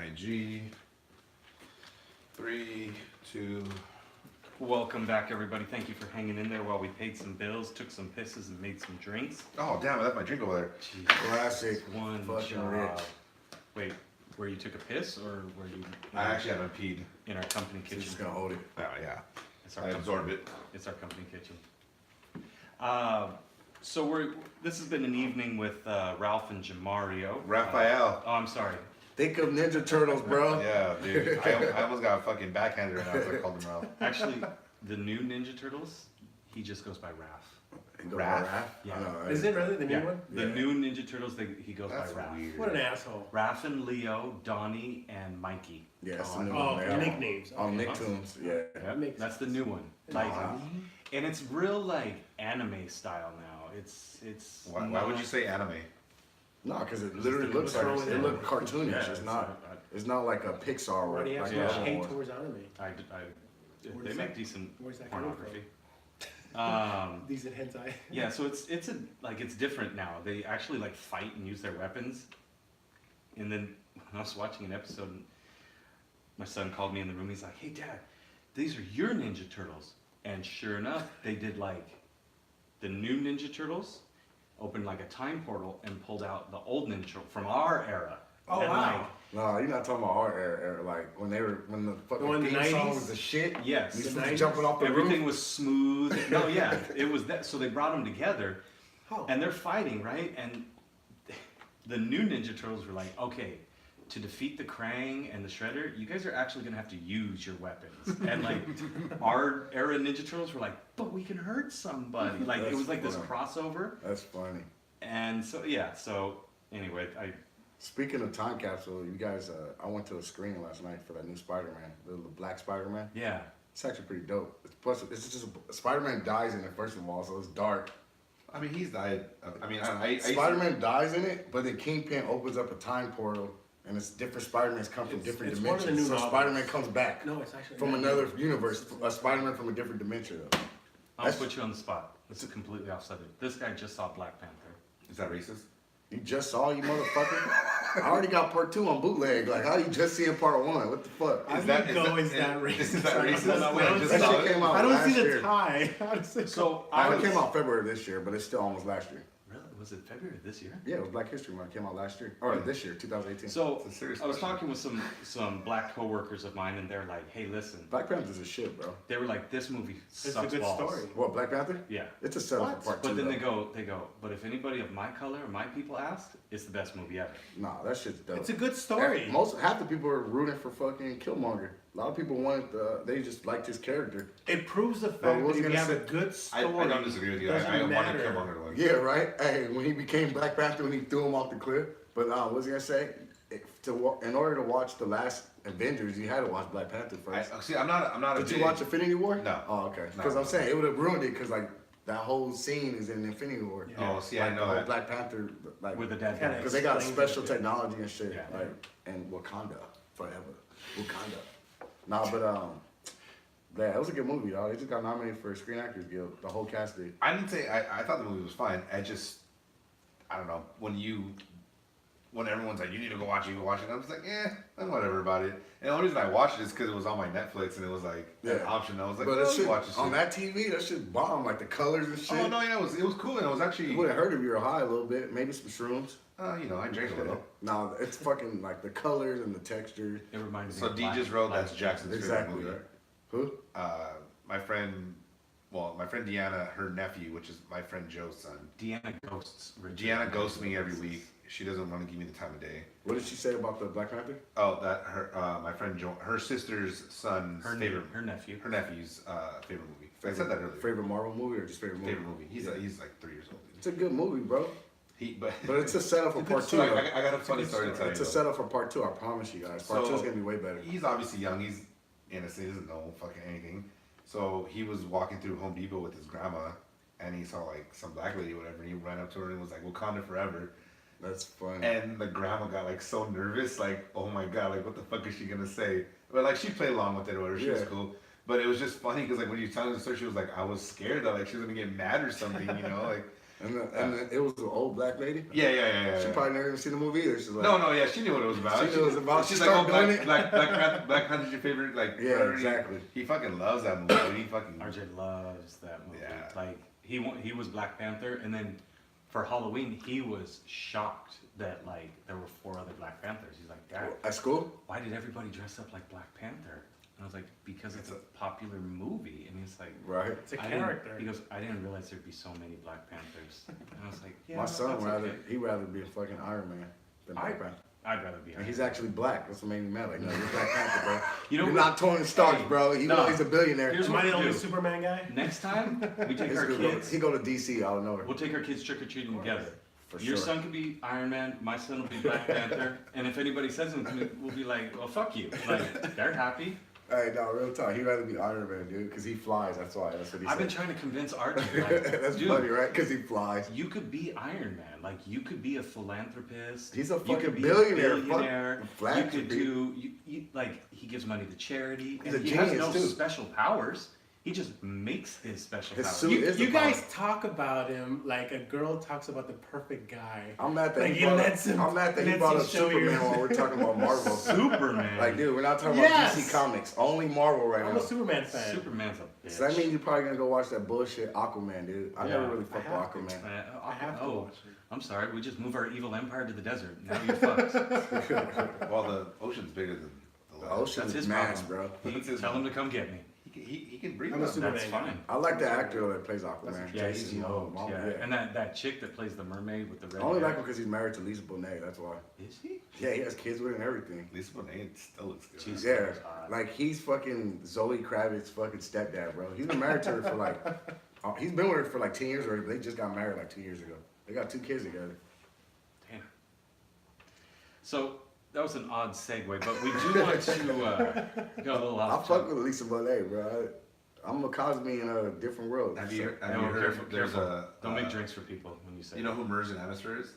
IG. 3, 2. Welcome back, everybody. Thank you for hanging in there while we paid some bills, took some pisses, and made some drinks. Oh, damn, I left my drink over there. Jesus. Classic. One Fucking job. rich. Wait, where you took a piss, or where you? I actually haven't peed. In our company So kitchen. just gonna hold it. Oh, yeah. It's our I company, absorbed it. It's our company kitchen. This has been an evening with Ralph and Jamario. Raphael. Oh, I'm sorry. Think of Ninja Turtles, bro. Yeah, dude. I almost got fucking backhanded right now as I called him Ralph. Actually, the new Ninja Turtles, he just goes by Raph. And go Raph? by Raph? Yeah. I know, right? Is it really the new one? The Yeah. new Ninja Turtles, he goes That's by Raph. weird. What an asshole. Raph and Leo, Donnie, and Mikey. Yeah, it's Oh, the new Oh, one. Yeah. nicknames. On Okay. Nicktoons, yeah. Yep, Makes that's the new one. Like, Wow. and it's real like anime style now. It's. Why would you say anime? No, because it literally Just looks the like looks it like look cartoonish. Yeah, it's not. It's not like a Pixar Why or do you have like so much Star hate Wars. towards anime? they Where's make that- decent where's that coming from? pornography. These are hentai. Yeah, so it's it's different now. They actually like fight and use their weapons. And then when I was watching an episode, my son called me in the room. He's like, "Hey, Dad, these are your Ninja Turtles." And sure enough, they did like the new Ninja Turtles, opened like a time portal and pulled out the old Ninja Turtle from our era. Oh, And, wow. No, you're not talking about our era. Like when the fucking in the theme song 90s? was the shit. Yes. These The fools 90s? jumping off the Everything roof. was smooth. No, yeah, it was that. So they brought them together, Oh. and they're fighting, right? And the new Ninja Turtles were like, okay, to defeat the Krang and the Shredder, you guys are actually gonna have to use your weapons. And like, our era Ninja Turtles were like, but we can hurt somebody. Like it was like this That's crossover. That's funny. And so yeah, so anyway, Speaking of time capsule, you guys, I went to a screening last night for that new Spider-Man, the Black Spider-Man. yeah. It's actually pretty dope. It's just Spider-Man dies in it first of all, so it's dark. I mean, he's died. I mean, I Spider-Man dies in it, but then Kingpin opens up a time portal, and it's different Spider-Mans come from different it's one of the dimensions. new So novels. Spider-Man comes back No, it's actually from not. another universe. A Spider-Man from a different dimension. Though. I'll put you on the spot. It's a completely off subject. This guy just saw Black Panther. Is that racist? You just saw, you motherfucker. I already got part 2 on bootleg. Like, how you just seeing part 1? What the fuck? I Is that- would is go, that- is that racist? is that racist? I Wait, I don't just see- saw That shit came out I don't last see the year. tie. How does it So It came out February this year, but it's still almost last year. Really? Was it February of this year? Yeah, it was Black History Month. It came out last year. Or this year, 2018. So It's a serious I was question. talking with some black coworkers of mine, and they're like, "Hey, listen." Black Panther's a shit, bro. They were like, "This movie It's a sucks good balls." story. What, Black Panther? Yeah. It's a setup What? for part 2. But then though. they go. But if anybody of my color or my people asked, it's the best movie ever. Nah, that shit's dope. It's a good story. Half the people are rooting for fucking Killmonger. A lot of people wanted they just liked his character. It proves the But fact what was that if you gonna have a say- good I story, don't disagree with you. doesn't I wanted matter. Killmonger to win. Yeah, right. Hey, when he became Black Panther, when he threw him off the cliff. But what was I gonna say? In order to watch the last Avengers, you had to watch Black Panther first. See, I'm not a Did you big- watch Infinity War? No. Oh, okay. No. Because I'm saying it would have ruined it because like that whole scene is in Infinity War. Oh, see, like I the know whole that. Black Panther, like With the dead Kinda guy. because they got Explains special it. technology and shit, Yeah. like and Wakanda forever. Wakanda. Nah, but yeah, it was a good movie, dog. They just got nominated for Screen Actors Guild. The whole cast did. I didn't say I thought the movie was fine. I don't know when everyone's like you need to go watch it, you go watch it. I was like, I'm whatever about it. And the only reason I watched it is because it was on my Netflix and it was like an option. I was like, but well, that shit, watch this on shit. that TV, that shit bomb. Like the colors and shit. Oh no, yeah, it was cool and it was actually It wouldn't hurt if you were high a little bit. Maybe some shrooms. I drank a little. Nah, it's fucking like the colors and the texture. It reminded me. So of D Black- just wrote Black that's Jackson's Exactly, favorite right? movie. Who? My friend Deanna, her nephew, which is my friend Joe's son. Deanna ghosts. Richard. Deanna ghosts me every week. She doesn't want to give me the time of day. What did she say about the Black Panther? Oh, that her my friend Joe, her sister's son's Her nephew. her nephew's favorite movie. I said that earlier. Favorite Marvel movie or just favorite movie? Favorite movie. He's like 3 years old. It's a good movie, bro. But But it's a setup for part 2. I though. got a funny story to tell you. It's a though. setup for part 2. I promise you guys. Part So- 2 is gonna be way better. He's obviously young. He's innocent. He doesn't know fucking anything. So he was walking through Home Depot with his grandma, and he saw like some black lady or whatever. And he ran up to her and was like, "Wakanda forever." That's funny. And the grandma got like so nervous, like, "Oh my god, like what the fuck is she gonna say?" But like she played along with it or whatever. She was Yeah. cool. But it was just funny because like when you were telling the story, she was like, "I was scared that like she was gonna get mad or something," you know, like. And it was an old black lady. Yeah. She probably never even seen the movie either. She's like, No, yeah, she knew what it was about. She knew what it was about. She's She like, oh, started doing Black Panther's your favorite, like, Yeah, whatever. exactly. He fucking loves that movie. Dude. He fucking. RJ loves that movie. Yeah. Like he was Black Panther, and then for Halloween he was shocked that like there were 4 other Black Panthers. He's like, Dad, at school. why did everybody dress up like Black Panther? And I was like, because it's a popular movie. And he's like, Right. It's a I didn't- character. He goes, I didn't realize there'd be so many Black Panthers. And I was like, yeah, My son that's rather okay. he rather be a fucking Iron Man than Black Panther. I'd rather be. And he's actually black. That's what made me mad. Like, no, you're Black Panther, bro. You know You're what- not Tony Stark, Hey, bro. Even no. though he's a billionaire. Here's Am what I the we only do. Superman guy? Next time we take He's our gonna go- kids. he go to DC out of nowhere. We'll take our kids trick or treating together. For Your sure. son could be Iron Man, my son will be Black Panther, and if anybody says anything to me, we'll be like, well, fuck you. Like, they're happy. Hey, no, real talk. He'd rather be Iron Man, dude, because he flies. That's why. That's what he I've been said. trying to convince Archie, like, That's dude, funny, right? Because he flies. you could be Iron Man. Like, you could be a philanthropist. He's a You fucking could be billionaire. A billionaire. Fuck, You philanthropy. could do, like, he gives money to charity. He's and a he has genius, no too. special powers. He just makes his special His powers. suit You, is you the guys power. talk about him like a girl talks about the perfect guy. I'm mad that Like, he he brought lets him- up, I'm mad that he lets brought you up show Superman your- while we're talking about Marvel. Superman. Like, dude, we're not talking Yes. about DC Comics. Only Marvel right I'm now. a Superman fan. Superman's a bitch. So that means you're probably gonna go watch that bullshit Aquaman, dude. I never Yeah. really fucked I have with Aquaman. I have to oh, watch it. I'm sorry. We just move our evil empire to the desert. Now you're fucked. Well, the ocean's bigger than the The land. ocean That's is his mass, problem. bro. He, tell him to come get me. He can breathe. I'm a on Superman that. That's guy. fine. I like the actor though that plays Aquaman. Yeah, he's Jason yoked. Momoa. Yeah. And that chick that plays the mermaid with the red I only hair. like him because he's married to Lisa Bonet. That's why. Is he? Yeah, he has kids with her and everything. Lisa Bonet still looks good. She's- Yeah, hot. like he's fucking Zoe Kravitz's fucking stepdad, bro. He's been married to her for like, he's been with her for like 10 years already. But they just got married like 2 years ago. They got 2 kids together. Damn. So that was an odd segue, but we do want to go a little I off. fuck with Lisa Bonet, bro. I'm a Cosby in a different world. Have you Yeah, have you well, heard? careful, There's careful. a Don't make drinks for people when you say. You know who Merz and Atmosphere is?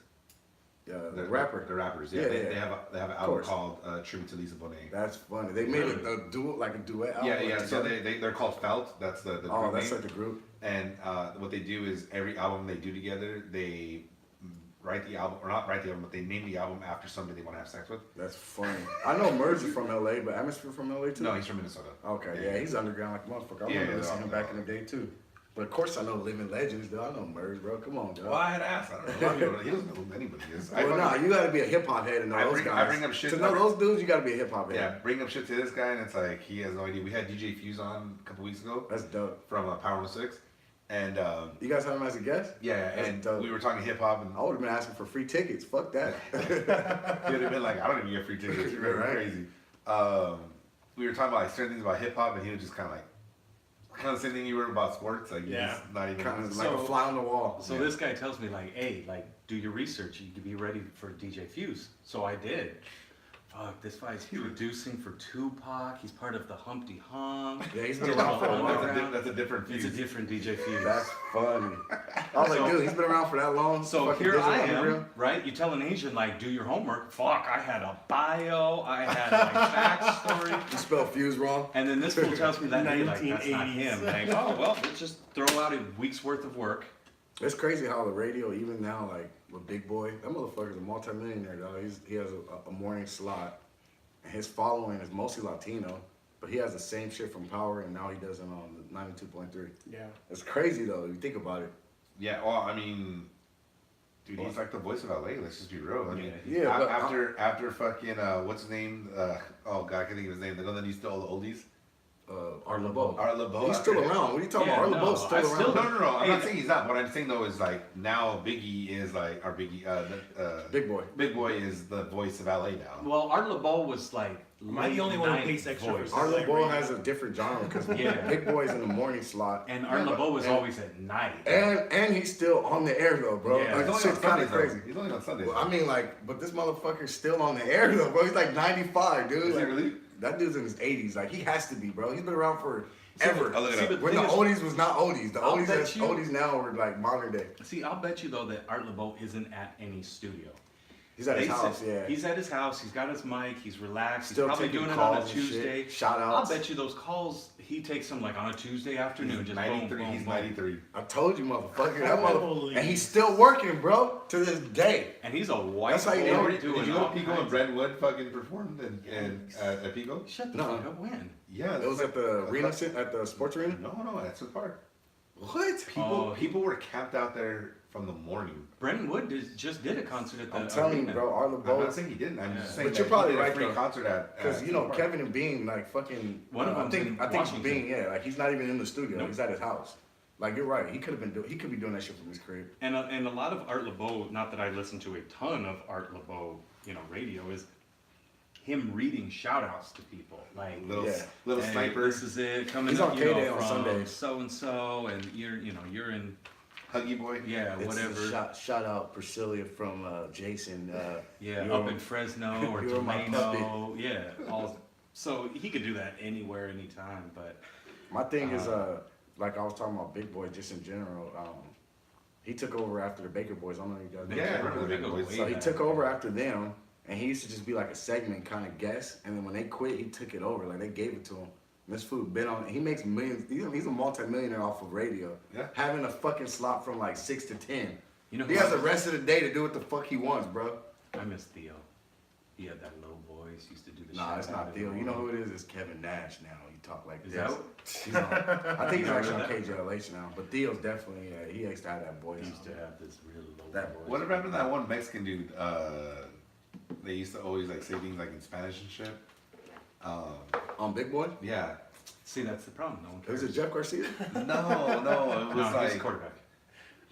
The rapper. The rappers. Yeah, Yeah, they, yeah. they have an album course. called Tribute to Lisa Bonet. That's funny. They made a duet, like a duet album. Yeah, yeah. So together. they're called Felt. That's the Oh, group that's name. like the group. And what they do is every album they do together, they write the album, or not write the album, but they name the album after somebody they want to have sex with. That's funny. I know Merz is from LA, but Atmosphere from LA too. No, he's from Minnesota. Okay, yeah, he's underground like a motherfucker. I Yeah, remember yeah, listening to him they're back in the day too. But of course I know Living Legends, though. I know Merz, bro. Come on, dog. Well, I had asked. I don't know. A lot of people- He doesn't know who anybody is. Well, nah, you gotta be a hip hop head to know I those bring- guys. I bring up shit- To know those dudes, you gotta be a hip hop head. Yeah, bring up shit to this guy, and it's like he has no idea. We had DJ Fuse on a couple weeks ago That's dope. from Power 106, and You guys have him as a guest? yeah, That's and dope. we were talking hip hop, and I would have been asking for free tickets. Fuck that. he would have been like, I don't even get free tickets. You're Right. crazy. We were talking about like certain things about hip hop, and he was just kind of like, kind of the same thing you were about sports. Like, Yeah. he's not even. Kind of So- like a fly on the wall. So this guy tells me like, hey, like do your research. You could be ready for DJ Fuse. So I did. Fuck, this guy's producing for Tupac. He's part of the Humpty Hump. Yeah, he's been Digital around for a while. Underground. That's a different It's Fuse. a different DJ Fuse. That's funny. I was like, So- dude, he's been around for that long. So Fucking here Digital I am, Underground. right? You tell an Asian like, do your homework. Fuck, I had a bio. I had like backstory. You spell fuse wrong. And then this fool tells me that day, like, that's not 1980s. him. Like, oh, well, let's just throw out a week's worth of work. It's crazy how the radio, even now, like with Big Boy, that motherfucker's a multimillionaire, dog. He has a morning slot, and his following is mostly Latino, but he has the same shit from Power, and now he does it on the 92.3. Yeah. It's crazy though. You think about it. Yeah, well, I mean, dude, he's like the voice of LA. Let's just be real. I mean, Yeah, but after fucking what's his name? Oh God, I can't think of his name. The one that used to all the oldies. Art LeBeau. Art LeBeau. He's still after- around. What are you talking Yeah, about? Art no, LeBeau's still I around. still- No. I'm not Hey, saying he's not. What I'm saying though is like now Biggie is like our Biggie. Big Boy. Big Boy is the voice of LA now. Well, Art LeBeau was like. Am I the only one who pays extra for voice. Art Like LeBeau radio. has a different genre because Yeah. Big Boy's in the morning slot. And Art Yeah, LeBeau was and- always at night. And he's still on the air though, bro. Yeah. Like, He's only shit's on kind Sundays, of though. crazy. He's only on Sundays. Well, I mean, like, but this motherfucker's still on the air though, bro. He's like 95, dude. Is he Like, really? That dude's in his 80s. Like, he has to be, bro. He's been around for ever. I'll look it See, up. but When the thing is- oldies was not oldies. The I'll oldies bet that's you- oldies now were like modern day. See, I'll bet you though that Art LeBeau isn't at any studio. He's at his They house, said- yeah. He's at his house. He's got his mic. He's relaxed. Still he's probably taking doing it on a calls and shit. Tuesday. Shout I'll outs. bet you those calls he takes them like on a Tuesday afternoon. He's Just 93. boom, boom, He's boom. 93. I told you, motherfucker. That Holy and he's still working, bro, to this day. And he's a white That's how you boy know- Did doing you know all Pico and kinds of- Brentwood fucking performed at Pico? Shut the No. fuck up. When? Yeah. It was at the arena, at the sports arena. No, that's the park. What? Oh. People were camped out there from the morning. Brenton Wood just did a concert at the I'm telling you, arena. bro, Arlo I'm not Bowl. saying he didn't. I'm Yeah. just saying But that you're probably he did right, a free though. concert at Because you know the park. Kevin and Bean, like fucking. One of I them's think in I think Washington. Bean, yeah, like he's not even in the studio. Nope. He's at his house. Like you're right. He could have been. He could be doing that shit from his crib. And a lot of Art LeBeau, not that I listen to a ton of Art LeBeau, radio, is him reading shout outs to people. Like, Little Yeah. little hey, sniper, this is it coming He's up, on you know, K-Day on from Sundays. so and so, and you're in, Huggy Boy. yeah, It's a whatever. Shout out Priscilla from Jason. Yeah, you're- up in Fresno or you're my Delano. Yeah, all. So he could do that anywhere, anytime. But My thing is, like I was talking about Big Boy, just in general. He took over after the Baker Boys. I don't know if you guys know. Yeah, I that. remember the They Big go Boys. way So he back. took over after them, and he used to just be like a segment kind of guest. And then when they quit, he took it over. Like they gave it to him. And this fool been on. He makes millions. He's a multi-millionaire off of radio. Yeah. Having a fucking slot from like 6 to 10. you know, He who has the rest of the day to do what the fuck he wants, bro. I miss Theo. He had that low voice. Used to do the. Nah, shout it's out not at Theo. the You know morning. who it is? It's Kevin Nash now. He talk like Is this. that- He's on, I think he's Never actually on heard KJLH now. But Theo's definitely, he used to have that voice. He used to have this real low That- voice. What happened to that one Mexican dude? They used to always like say things like in Spanish and shit. On Big Boy? Yeah. See, that's the problem. No one Was cares. it Jeff Garcia? No, it No, was he's a like quarterback.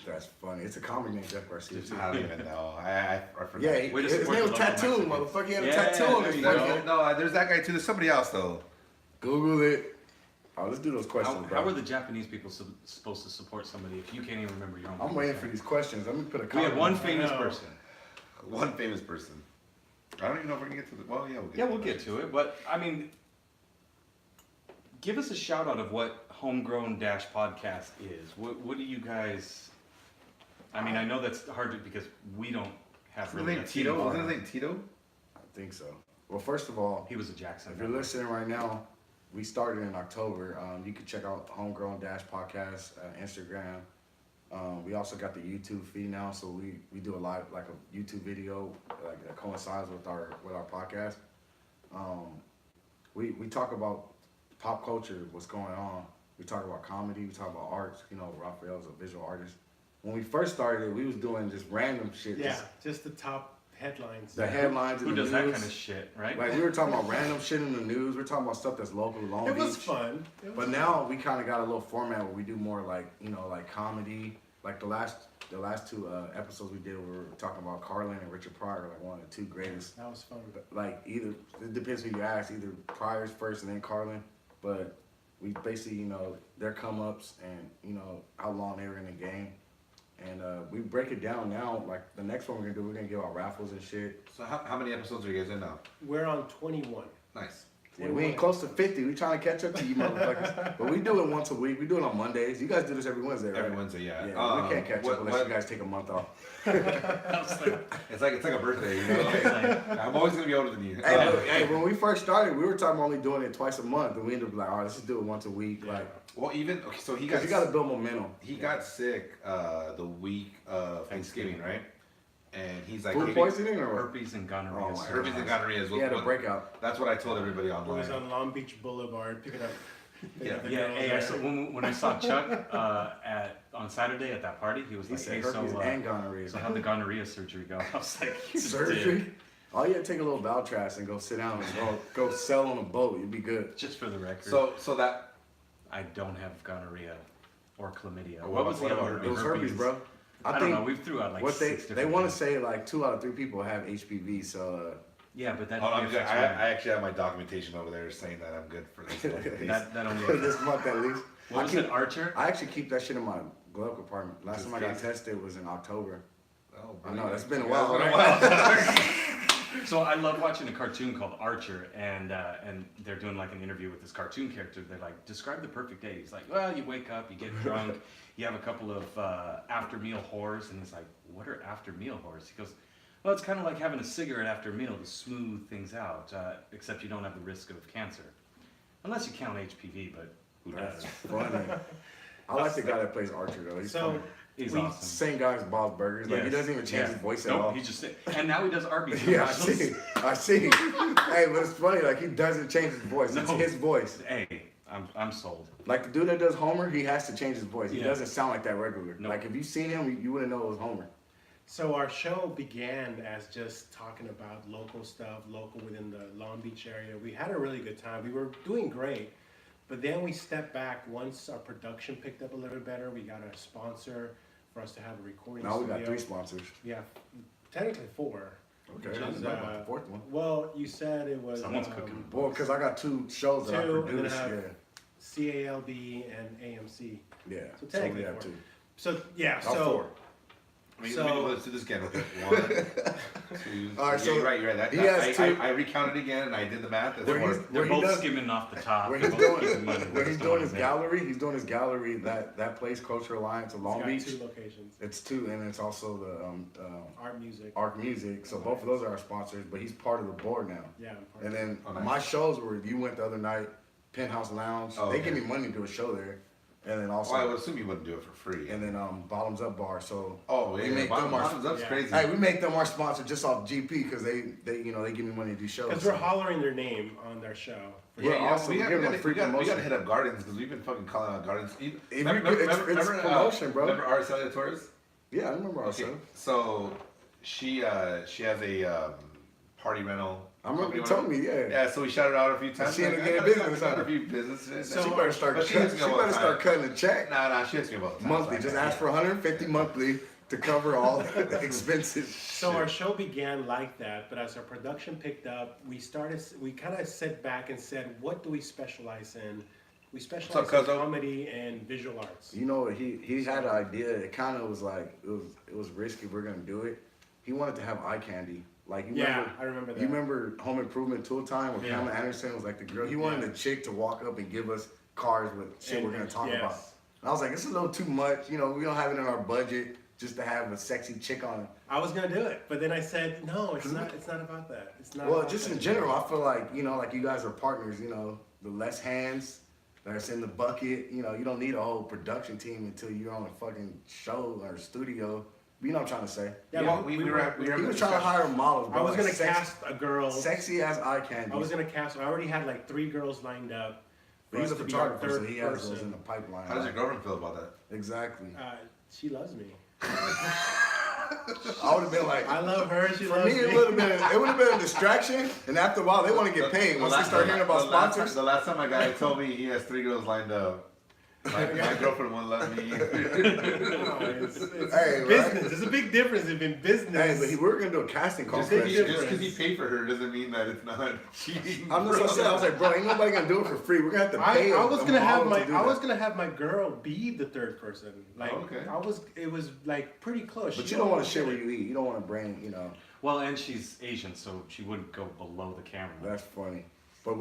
That's funny. It's a comic named Jeff Garcia. too. I don't even know. I forgot. Yeah, Way to his support name was the local Tattoo, Mexicans. motherfucker. He had a Yeah, tattoo on there his you fucking. go. No, there's that guy too. There's somebody else though. Google it. Oh, let's do those How, questions, how bro. are the Japanese people supposed to support somebody if you can't even remember your own? I'm waiting for these questions. Let me put a We comment. have one on it. famous know. person. One famous person. I don't even know if we're gonna get to the. Well, yeah, we'll get. Yeah, we'll get to it. But I mean, give us a shout out of what Homegrown Dash Podcast is. What do you guys? I mean, I know that's hard to, because we don't have Wasn't his really. name a Tito? team. Wasn't his name Tito? I think so. Well, first of all, He was a Jackson. if you're listening right now, we started in October. You can check out Homegrown Dash Podcast Instagram. We also got the YouTube feed now, so we do a lot like a YouTube video like that coincides with our podcast. We talk about pop culture, what's going on. We talk about comedy. We talk about arts. You know, Raphael's a visual artist. When we first started, we was doing just random shit. Yeah, Just just the top headlines. the headlines in Who the does news. that kind of shit, right? Like we were talking about random shit in the news. We're talking about stuff that's local, Long It Beach. was fun. It was But now we kind of got a little format where we do more like, you know, like comedy. Like the last two episodes we did, we were talking about Carlin and Richard Pryor, like one of the two greatest. that was fun. Like either it depends who you ask, either Pryor's first and then Carlin. But we basically, you know, their come ups and you know how long they were in the game, and we break it down now. Like the next one we're gonna give out raffles and shit. So how many episodes are you guys in now? We're on 21. Nice. Yeah, we ain't close to 50. We trying to catch up to you motherfuckers. But we do it once a week. We do it on Mondays. You guys do this every Wednesday, right? Every Wednesday, yeah. Yeah, we can't catch what- up unless what- you guys take a month off. I was like, It's like a birthday, you know. I'm always gonna be older than you. Hey, look, hey, when we first started, we were talking only doing it twice a month, and we ended up like, all right, let's just do it once a week, like, Well, even okay, so he because got you got to build momentum. he got sick the week of Thanksgiving, right? And he's like Food "Hey, poisoning or what? herpes and gonorrhea. Oh, my surgery. herpes and gonorrhea is He had a what, breakout. that's what I told everybody It was online. on Long Beach Boulevard picking up. Yeah. the Yeah, girls hey, I there. saw, when I saw Chuck on Saturday at that party, he was He like, said "Hey, herpes so, and gonorrhea. so how'd the gonorrhea surgery go?" I was like, "You Surgery? dick." All you had to take a little Valtras and go sit down and go sell on a boat. You'd be good. Just for the record, So that I don't have gonorrhea or chlamydia. Or What was what the about other? herpes? It was herpes, bro. I don't think know. We threw out like what they 6 they different want to things. say like 2 out of 3 people have HPV. So Yeah, but that hold on, only I affects women. actually have my documentation over there saying that I'm good for this. that only for affects. this month at least. What was I keep- it, Archer? I actually keep that shit in my glove compartment. Last Just time I got case. tested was in October. Oh, I know, that's been been a while, So I love watching a cartoon called Archer, and they're doing like an interview with this cartoon character. They're like, describe the perfect day. He's like, well, you wake up, you get drunk, you have a couple of after meal whores, and he's like, what are after meal whores? He goes, Well, it's kind of like having a cigarette after a meal to smooth things out, except you don't have the risk of cancer. Unless you count HPV, but who That's does? funny. I like the guy that plays Archer though. He's So funny. He's We- awesome. Same guy as Bob's Burgers. Like he Yes. doesn't even change Yeah. his voice at Nope, all. he just and now he does Arby's Yeah, I commercials. see. I see. Hey, but it's funny. Like he doesn't change his voice. It's No. his voice. Hey, I'm sold. Like the dude that does Homer, he has to change his voice. He Yeah. doesn't sound like that regular. Nope. Like if you seen him, you wouldn't know it was Homer. So our show began as just talking about local stuff, local within the Long Beach area. We had a really good time. We were doing great, but then we stepped back once our production picked up a little bit better. We got a sponsor for us to have a recording Now we studio. got 3 sponsors. Yeah, technically 4. Okay, Which I is, didn't know about the 4th one. Well, you said it was Someone's cooking. Well, because I got 2 shows that I 2, and then produce. I have Yeah, CALB and AMC. yeah. So we technically have 4. 2. So yeah, Not so 4. Let's do this again. Okay. 1, 2. All right, yeah, so you're right. You're right. That, he that- has 2 I recounted again and I did the math. That's Where four. he's- They're he both does- skimming off the top. where They're he's both doing making money. where They he's just doing don't his admit it. gallery. He's doing his gallery. That place, Cultural Alliance of Long it's Beach. got 2 locations. It's 2, and it's also the Art music. Arc Music. So both of those are our sponsors. But he's part of the board now. Yeah, I'm part And of it. then Oh, nice. my shows were you went the other night, Penthouse Lounge. Oh, They okay. give me money to do a show there, and then also Well, I would assume you wouldn't do it for free. and then Bottoms Up Bar. So oh, we yeah. make them our Bottoms Up's Yeah. crazy. hey, we make them our sponsor just off GP because they they give me money to do shows. Because we're hollering their name on their show. We're Yeah, also we giving them gotta, free we gotta promotion. hit up Gardens because we've been fucking calling out Gardens. It's promotion, bro. Remember Araceli Torres? Yeah, I remember our Okay, show. so she has a party rental. I remember you company, told me, yeah. Yeah, so we shouted out a few times. She in the I game got- business, got huh? a few businesses. So she better start but she cutting. hits She me all the better time. start cutting the check. Nah, she hits me about the time. Monthly, just ask for 150 monthly to cover all the expenses. So our show began like that, but as our production picked up, we kind of sat back and said, what do we specialize in? We specialize in Cuzzo? comedy and visual arts. You know, he had an idea. It kind of was like it was risky. If we're gonna do it. He wanted to have eye candy. Like you Yeah, remember, I remember that. you remember Home Improvement Tool Time where Yeah. Pamela Anderson was like the girl. He wanted Yeah. the chick to walk up and give us cards with shit we're gonna talk yes. about. And I was like, this is a little too much. You know, we don't have it in our budget just to have a sexy chick on it. I was gonna do it, but then I said, no, it's not. It's not about that. It's not. Well, about just that. in general, I feel like, you know, like you guys are partners, you know, the less hands that's in the bucket, you know, you don't need a whole production team until you're on a fucking show or studio. You know what I'm trying to say? Yeah, Yeah, we we were. were He having was a trying to discussion. hire models, bro. I was like gonna sex- cast a girl. sexy as eye candy. I was gonna cast. I already had like 3 girls lined up. But he's a for us to be our photographer, so third he has those person. in the pipeline. How does your girlfriend feel about that? Exactly. She loves me. I would have been like, I love her. She for loves me, me. it would have been a distraction. And after a while, they want to get paid. Once they start hearing about sponsors, The last time a guy told me he has 3 girls lined up, my girlfriend won't let me. No, it's Hey, right? business. There's a big difference in business. hey, but we were gonna do a casting call Just for that because shit. you pay for her doesn't mean that it's not cheating. I'm just saying, I was like, bro, ain't nobody gonna do it for free. We're gonna have to pay. I was a gonna have model my to do I that. was gonna have my girl be the third person. Like Oh, okay. it was like pretty close. But She you don't want to almost shit did where it. you eat. You don't want to bring, you know. Well, and she's Asian, so she wouldn't go below the camera. That's funny. But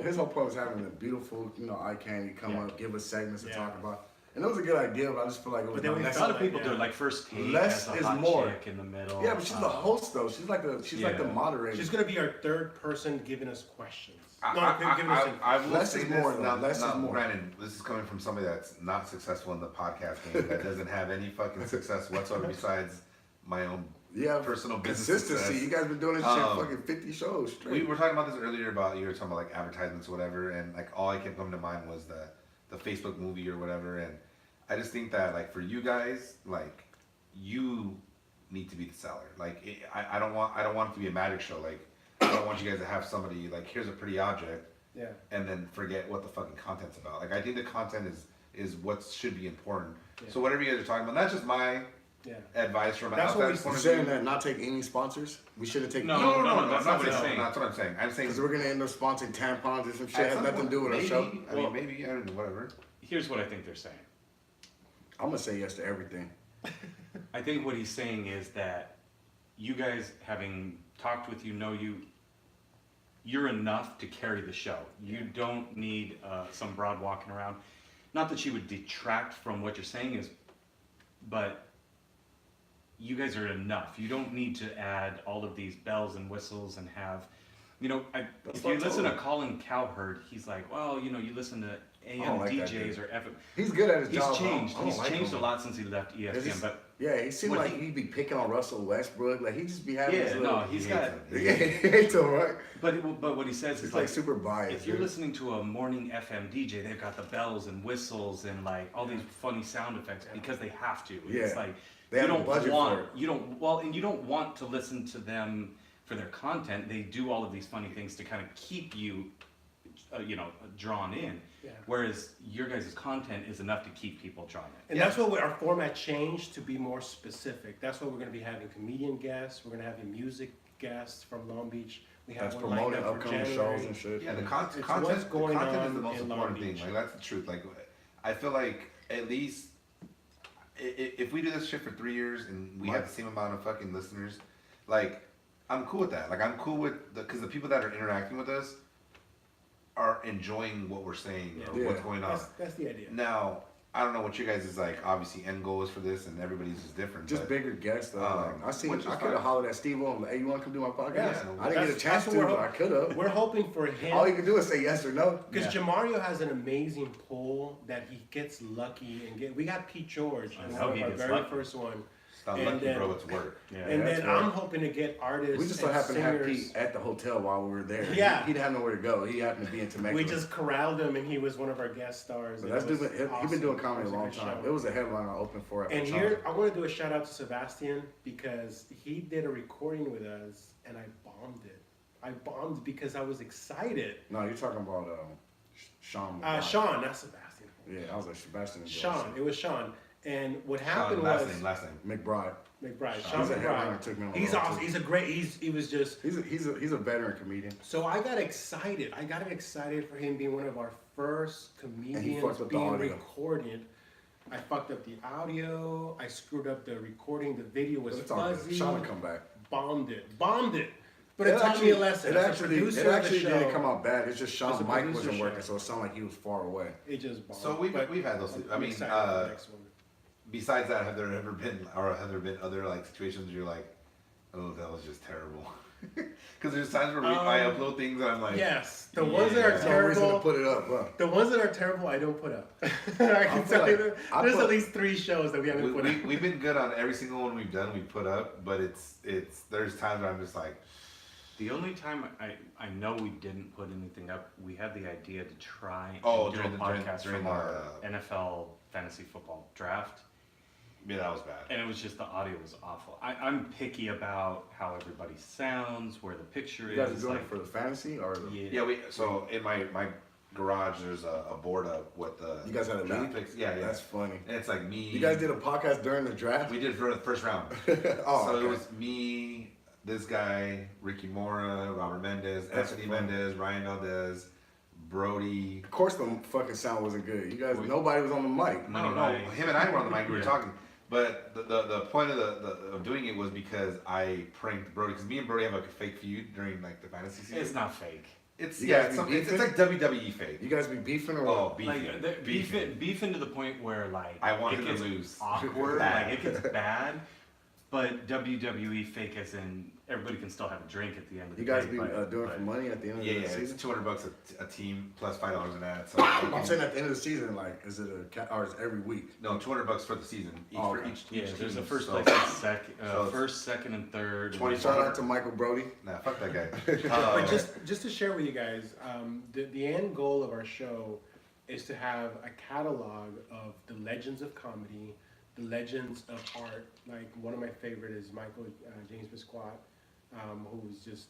his whole point was having a beautiful, you know, eye candy come Yeah. up, give us segments to Yeah. talk about. And it was a good idea, but I just feel like it was But then not we A less. lot of like, people yeah. do it like first take Less as a is hot more. chick in the middle. Yeah, but she's the host though. She's like the Yeah. moderator. She's gonna be our third person giving us questions. I giving us will Less say is this, more, though. now, Less is now, more. Granted, this is coming from somebody that's not successful in the podcast game, that doesn't have any fucking success whatsoever besides my own Yeah, personal business consistency. success. You guys been doing this shit Um, fucking 50 shows straight. We were talking about this earlier about you were talking about like advertisements or whatever, and like all I kept coming to mind was the Facebook movie or whatever, and I just think that like for you guys, like you need to be the seller. Like I don't want it to be a magic show. Like I don't want you guys to have somebody like here's a pretty object Yeah. and then forget what the fucking content's about. Like I think the content is what should be important. Yeah. So whatever you guys are talking about, that's just my Yeah. advice from an That's what outside we point You of saying view. that not take any sponsors? We shouldn't take No, No, no, that's not what I'm he's saying. That's what I'm saying. I'm saying because we're gonna end up sponsoring tampons or some shit. at Has some nothing to point, do with our maybe, show. I Well- mean, maybe I don't know, whatever. Here's what I think they're saying. I'm gonna say yes to everything. I think what he's saying is that you guys, having talked with you, know you're enough to carry the show. You don't need some broad walking around. Not that she would detract from what you're saying is, but you guys are enough. You don't need to add all of these bells and whistles and have, you know, That's if what you I listen to told him. Colin Cowherd, he's like, well, you know, you listen to AM don't like that DJs dude. or FM. He's good at his He's job. changed. I don't He's like changed him. a lot since he left It's ESPN. just- But Yeah, he seemed What like he'd be picking on Russell Westbrook. Like he just be having. yeah, his no, little, he's He got. hates him. Yeah, he hates him, right? But what he says He's is like super biased. if you're dude. listening to a morning FM DJ, they've got the bells and whistles and like all these funny sound effects because they have to. It's Yeah. like They you have a don't budget want for it. you don't well and you don't want to listen to them for their content. They do all of these funny things to kind of keep you, drawn in. Yeah. Whereas your guys' content is enough to keep people drawn in. And that's what our format changed to be more specific. That's why we're going to be having comedian guests. We're going to have music guests from Long Beach. We have That's one lined promoting up for upcoming January. shows and shit. Yeah, the It's content, what's going the content on is the most in Long important thing. Beach. Like that's the truth. Like I feel like at least if we do this shit for 3 years and we have the same amount of fucking listeners, like I'm cool with that. Like I'm cool with because the people that are interacting with us are enjoying what we're saying or Yeah. what's going on. That's the idea. Now I don't know what you guys is like. Obviously, end goal is for this, and everybody's is different. Just but, bigger guests though. Like, I which is could fine. have hollered at Steve on, hey, you want to come do my podcast? Yeah. I didn't That's- get a chance that's to, what but I could have. We're hoping for him. All you can do is say yes or no. Because Yeah. Jamario has an amazing pull that he gets lucky and get. We got Pete George, I in know one of he our gets very lucky. first one, It's not and lucky, then- bro. It's work. Yeah. and that's then right. I'm hoping to get artists. We just so and happened to have singers. Pete at the hotel while we were there. Yeah. He didn't have nowhere to go. He happened to be in Temecula. We just corralled him, and he was one of our guest stars. But and that's it was dude, he's awesome. been doing It comedy a was long good time. show. It was a headline I opened for at And Pachanga. here, I want to do a shout out to Sebastian because he did a recording with us, and I bombed it. I bombed because I was excited. No, you're talking about Sean. Sean, not Sebastian. Yeah, I was like Sebastian. and Sean, it was Sean. And what Sean, happened last was name. McBride. McBride. Sean. Sean He's a headliner. McBride. Took me on the He's road, awesome. too. He's a great. He was just. He's a veteran comedian. So I got excited. I got excited for him being one of our first comedians fucked up the being audio. recorded. I fucked up the audio. I screwed up the recording. The video was But it's all good. fuzzy. Sean will come back. Bombed it. But it taught me a lesson. It As a actually, producer it of the actually show, didn't come out bad. It's just As Sean's a mic producer wasn't working, show. so it sounded like he was far away. It just bombed. So we've But had those. I I'm mean, excited for the next one. besides that, have there ever been other like situations where you're like, oh, that was just terrible? Because there's times where I upload things and I'm like, Yes, the ones that are Yeah. There's no reason to terrible. put it up, bro. The ones that are terrible, I don't put up. I can feel tell you like- that. I There's put- at least 3 shows that we haven't put up. we've been good on every single one we've done. We put up, but there's times where I'm just like, The only time I know we didn't put anything up, we had the idea to try and Oh, do a during the- podcast during from our the- NFL fantasy football draft, yeah, that was bad. and it was just the audio was awful. I'm picky about how everybody sounds, where the picture You guys are is. doing Like, it for the fantasy or the, Yeah, so in my garage there's a board up with the you guys had a Julie map? picks. Yeah, That's funny. And it's like me. You guys did a podcast during the draft? We did for the first round. Oh, So okay. it was me, this guy, Ricky Mora, Robert Mendez, That's Anthony funny. Mendez, Ryan Valdez, Brody. Of course, the fucking sound wasn't good. You guys, nobody was on the mic. Money No, Mike. him and I were on the mic. We were Yeah. talking. But the point of of doing it was because I pranked Brody because me and Brody have like a fake feud during like the fantasy season. it's not fake. It's You yeah. guys It's, be it's beefing? like WWE fake. You guys be beefing or Oh, what? beefing, Like beefing to the point where like I want it him to gets lose. awkward, Bad. like it gets bad. But WWE fake as in everybody can still have a drink at the end of the You guys day. be but- doing it but- for money at the end of Yeah, the yeah. It's season? $200 a team plus $5 an ad. So I'm saying at the end of the season, like, is it or is it every week? no, $200 for the season. Each Oh, for okay. each. Yeah, each there's a team. first So- place and second, so it's first, second, and third. and 20 then- Shout out to Michael Brody. Nah, fuck that guy. But just to share with you guys, the end goal of our show is to have a catalog of the legends of comedy, the legends of art. Like one of my favorite is Michael James Bisquat, who's just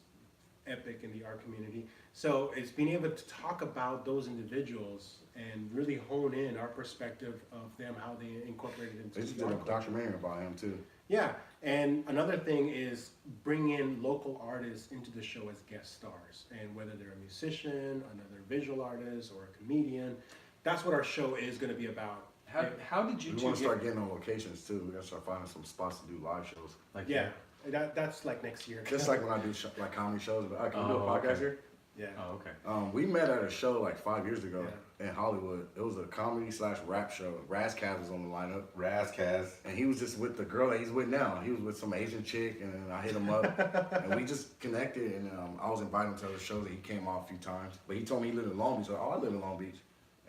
epic in the art community. So it's being able to talk about those individuals and really hone in our perspective of them, how they incorporated into They just the did a art culture. documentary about him too. Yeah, and another thing is bring in local artists into the show as guest stars, and whether they're a musician, another visual artist, or a comedian, that's what our show is going to be about. How did you We two want to get start getting on locations too. We gotta start finding some spots to do live shows. like Yeah, that's like next year. Just like when I do like comedy shows, but can we do a Oh, podcast okay. here? Yeah. Oh, okay. We met at a show like 5 years ago. Yeah. in Hollywood. It was a comedy / rap show. Razzcast was on the lineup. Razzcast. And he was just with the girl that he's with now. He was with some Asian chick, and then I hit him up, and we just connected. And I was inviting him to other shows, and he came off a few times. But he told me he lived in Long Beach. So, I live in Long Beach,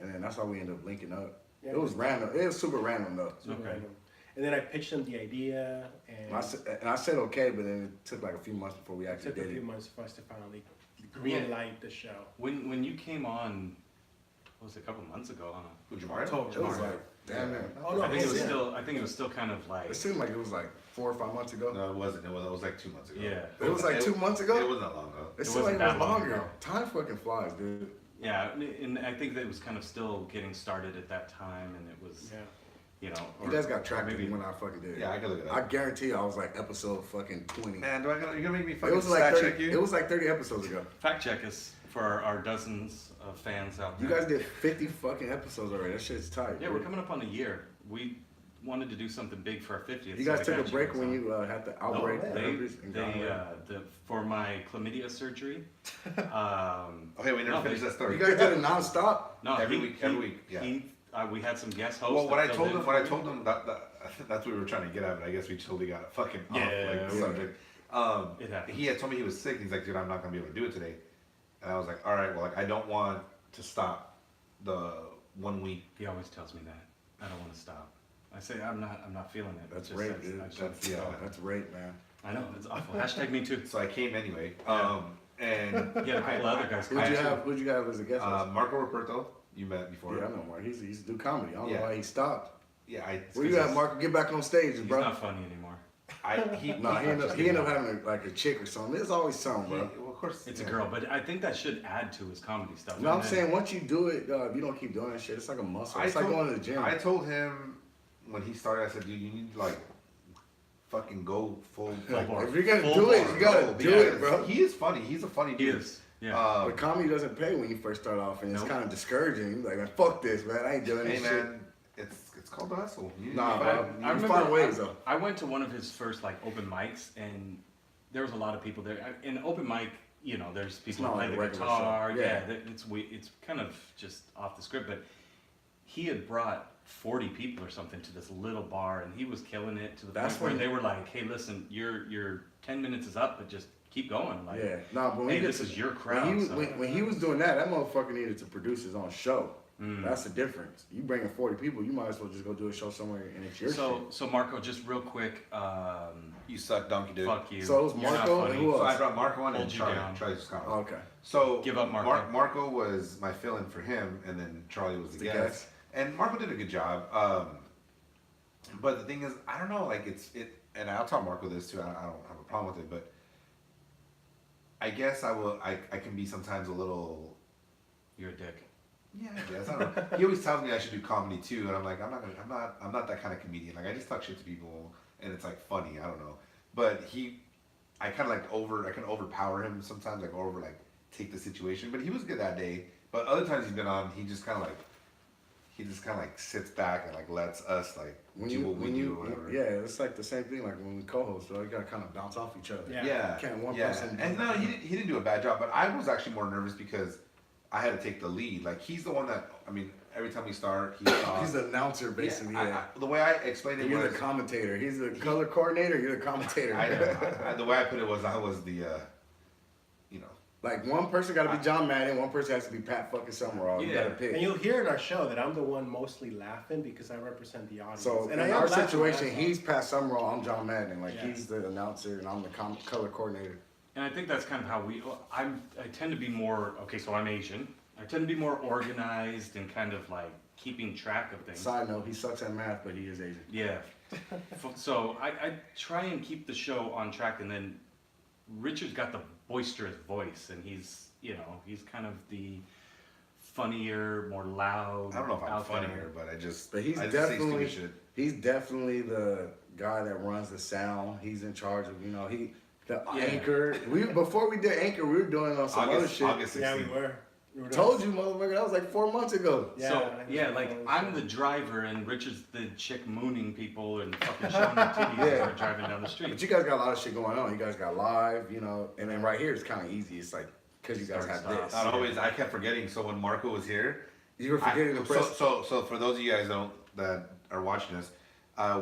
and then that's how we ended up linking up. Yeah, it was random. It was super random though. Super Okay. random. And then I pitched him the idea, and I said okay, but then it took like a few months before we it actually took a did few it. months for us to finally green light the show. When you came on, what was it, a couple months ago? Huh? Who, Jamar? October. It was Tomorrow. like damn near. Oh, no, I think it was yeah. still. I think it was still kind of like. It seemed like it was like 4 or 5 months ago. No, it wasn't. It was like 2 months ago. Yeah. It was like 2 months ago? It wasn't that long ago. It It seemed like wasn't it was that long longer. ago. Time fucking flies, dude. Yeah, and I think that it was kind of still getting started at that time, and it was, Yeah. you know. You or- guys got or tracked maybe when I fucking did it. Yeah, I can look it I up. guarantee you I was like episode fucking 20. Man, you're gonna make me It fucking was like stat 30, check you? it was like 30 episodes ago. fact check us for our dozens of fans out You there. guys did 50 fucking episodes already. That shit's tight. Yeah, dude. we're coming up on a year. We wanted to do something big for our 50th. You so guys we took got a break guys when on. you had the outbreak. No, of they, herpes and gonorrhea. for my chlamydia surgery. Okay, we never No, finished they- that story. You guys did it nonstop. No, Every week, yeah. We had some guest hosts. Well, what that I filled told in him, for me. that's what we were trying to get at, but I guess we totally got fucking off Yeah, like the yeah. subject. It happens. He had told me he was sick. He's like, dude, I'm not gonna be able to do it today. And I was like, all right, well, like I don't want to stop the 1 week. He always tells me that. I don't want to stop. I say I'm not feeling it. That's It just rape, says- dude. I just- That's yeah. That's rape, man. I know it's awful. Hashtag me too. So I came anyway. Yeah. And Yeah, a couple other guys. Who'd you have? Who'd you have as a guest? host? Marco Roberto, you met before. Yeah, I know Mark. He's do comedy. I don't Yeah. know why he stopped. Yeah, Where you at, Mark? Get back on stage, He's bro. not funny anymore. He He ended up having like a chick or something. There's always something, bro. Well, of course, It's yeah. a girl, but I think that should add to his comedy stuff. No, I'm And then- saying once you do it, if you don't keep doing that shit, it's like a muscle. It's like going to the gym. I told him when he started, I said, dude, you need to like fucking go full. Full bore. If you're gonna Full do it, bore, you gotta Bro, do it, bro. He is funny. He's a funny He dude. is. Yeah. But comedy doesn't pay when you first start off, and it's Nope. kind of discouraging. You're like, man, fuck this, man. I ain't doing Hey this shit. man, it's called the hustle. You Nah, you bro. gotta- I remember find ways, though. I went to one of his first like open mics, and there was a lot of people there. In open mic, you know, there's people not who play like a the regular guitar. show. Yeah. It's kind of just off the script. But he had brought 40 people or something to this little bar, and he was killing it to the That's point where when- they were like, "Hey, listen, your 10 minutes is up, but just keep going." Like, Yeah, nah, but when hey, we get this to, is your crowd. when he, was, so- when he was doing that motherfucker needed to produce his own show. Mm. That's the difference. You bringing 40 people, you might as well just go do a show somewhere, and it's your So Marco, just real quick, You suck, donkey dude. fuck you. So it was You're not Marco and funny. who else? So I brought Marco on Hold and you Charlie. down. Charlie just shit. comment. Okay. So Give up Marco. Marco was my fill-in for him, and then Charlie was the The guest. guest. And Marco did a good job. But the thing is, I don't know. Like and I'll tell Marco this too. I don't have a problem with it, but I guess I will. I can be sometimes a little. You're a dick. Yeah, I guess. I don't know. He always tells me I should do comedy too, and I'm like, I'm not that kind of comedian. Like I just talk shit to people, and it's like funny. I don't know, but I kind of like I can overpower him sometimes. Like take the situation. But he was good that day. But other times he's been on, he just kind of like sits back and like lets us like do what we do or whatever. yeah, it's like the same thing. Like when we co-host, bro, you gotta kind of bounce off each other. Yeah. Yeah, Can't one yeah. person- And no, he didn't do a bad job. But I was actually more nervous because I had to take the lead. Like he's the one that every time we start, He's the announcer, basically. Yeah. The way I explained it You're was the commentator. He's the color coordinator. You're the commentator. I know. The way I put it was I was the Like one person got to be John Madden, one person has to be Pat fucking Summerall. You Yeah. got to pick. And you'll hear in our show that I'm the one mostly laughing because I represent the audience. So and in I am our laughing situation, myself. he's Pat Summerall, I'm John Madden. Like Yeah. he's the announcer and I'm the color coordinator. And I think that's kind of how I tend to be more, okay, so I'm Asian. I tend to be more organized and kind of like keeping track of things. Side note, he sucks at math, but he is Asian. Yeah. So I try and keep the show on track, and then Richard's got the boisterous voice, and he's kind of the funnier, more loud. I don't know if I'm out there. funnier, but I just But he's I just say definitely stupid shit. he's definitely the guy that runs the sound. He's in charge of the Yeah. anchor. Before we did anchor, we were doing on some other shit. August 16th. Yeah, we were. Told you, motherfucker, that was like 4 months ago. Yeah, So I think yeah, it's like always I'm fun. the driver, and Richard's the chick mooning people and fucking showing their titties as Yeah. we're driving down the But street. you guys got a lot of shit going on. You guys got live, and then right here it's kind of easy. It's like because you guys Start, have stop. this. I kept forgetting. So when Marco was here, You were forgetting the press. So for those of you guys that are watching us,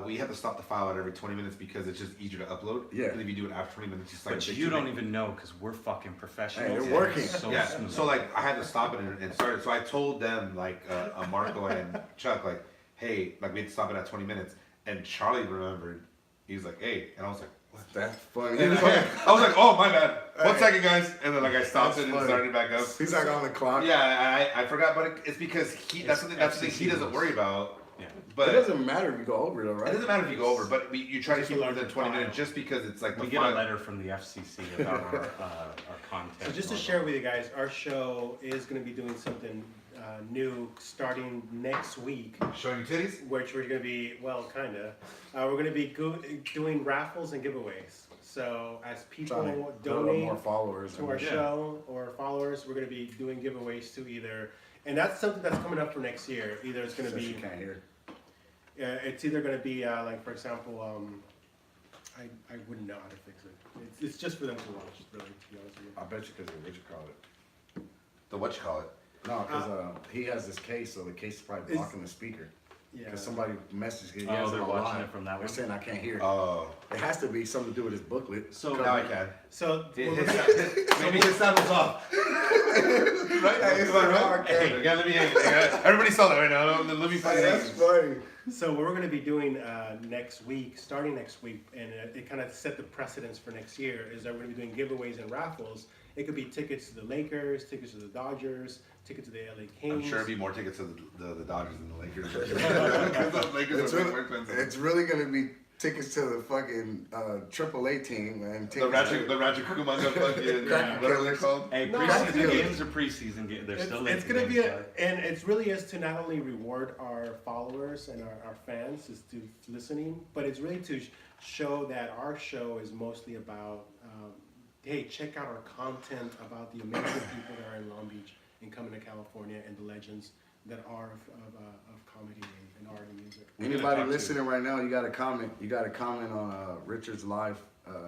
we have to stop the file at every 20 minutes because it's just easier to upload. Yeah. And if you do it after 20 minutes, it's like. But you don't even know because we're fucking professionals. Hey, they're working. So Yeah. smooth. So like I had to stop it and start it. So I told them like Marco and Chuck like, hey, like we had to stop it at 20 minutes. And Charlie remembered. He was like, hey, and I was like, what? That's funny. And I was like, oh my bad. 1 second, guys. And then like I stopped That's it and funny. started back up. He's like on the clock. Yeah, I forgot, but it's because that's the thing FCC he doesn't rules. worry about. Yeah. But It doesn't matter if you go over though, it right? doesn't matter if you go over, but you try to Just keep it a within larger 20 file. minutes just because it's like We the get a file. letter from the FCC about our content. So just to logo. share with you guys, our show is going to be doing something new starting next week, Showing your titties? which we're going to be, well, kind of. We're going to be doing raffles and giveaways. So as people Trying to build up donate more followers. to our Yeah. show or followers, we're going to be doing giveaways to either, and that's something that's coming up for next year. Either it's going to Since be, you can't hear. it's either going to be like, for example, I wouldn't know how to fix it. It's just for them to watch, really, to be honest with you. I bet you because of what you call it. The what you call it? No, because he has this case, so the case is probably Is- blocking the speaker. Yeah. Because somebody messaged him. Oh, they're watching it from that They're one? saying I can't hear. Oh. It has to be something to do with his booklet. So Now I can. So Maybe his sound was off. Right? Hey, Am I right? okay. Hey, you gotta let me everybody saw that right now. Let me find That's it. funny. So what we're going to be doing next week, starting next week, and it kind of set the precedence for next year, is that we're going to be doing giveaways and raffles. It could be tickets to the Lakers, tickets to the Dodgers, tickets to the LA Kings. I'm sure it'd be more tickets to the Dodgers than the Lakers. Because the Lakers It's are way really, more expensive. it's really gonna be tickets to the fucking AAA team and The tickets. Ratchet Kukumanga fucking Yeah. whatever they're called. Hey, No, preseason really. games are preseason games. They're still It's in going to games, be, guys. and it's really is to not only reward our followers and our fans is to listening, but it's really to show that our show is mostly about, hey, check out our content about the amazing people that are in Long Beach and coming to California and the legends that are of comedy and art and music. Anybody talk to- listening right now, you got to comment. You got to comment on Richard's live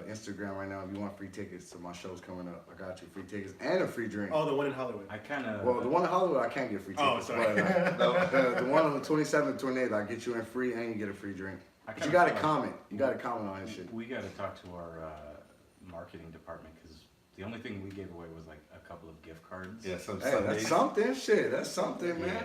Instagram right now if you want free tickets to my shows coming up. I got you free tickets and a free drink. Oh, the one in Hollywood. I kind of. Well, the one in Hollywood, I can't get free Oh, tickets. sorry. But, the one on the 27th and 28th, I get you in free and you get a free drink. I But you kinda got to feel like- comment. You got to comment on his shit. We got to talk to our marketing department because the only thing we gave away was like a couple of gift cards. Yeah, some Hey, Sundays. that's something. Shit, that's something, man. Yeah.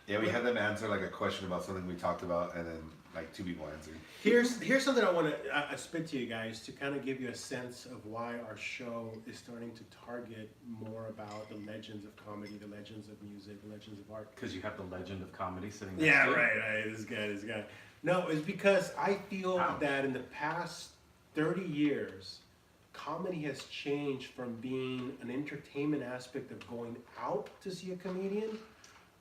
Yeah, we had them answer like a question about something we talked about, and then like 2 people answered. Here's something I want to spit to you guys to kind of give you a sense of why our show is starting to target more about the legends of comedy, the legends of music, the legends of art. Because you have the legend of comedy sitting next Yeah, to you. right. This guy. No, it's because I feel Ouch. that in the past 30 years, comedy has changed from being an entertainment aspect of going out to see a comedian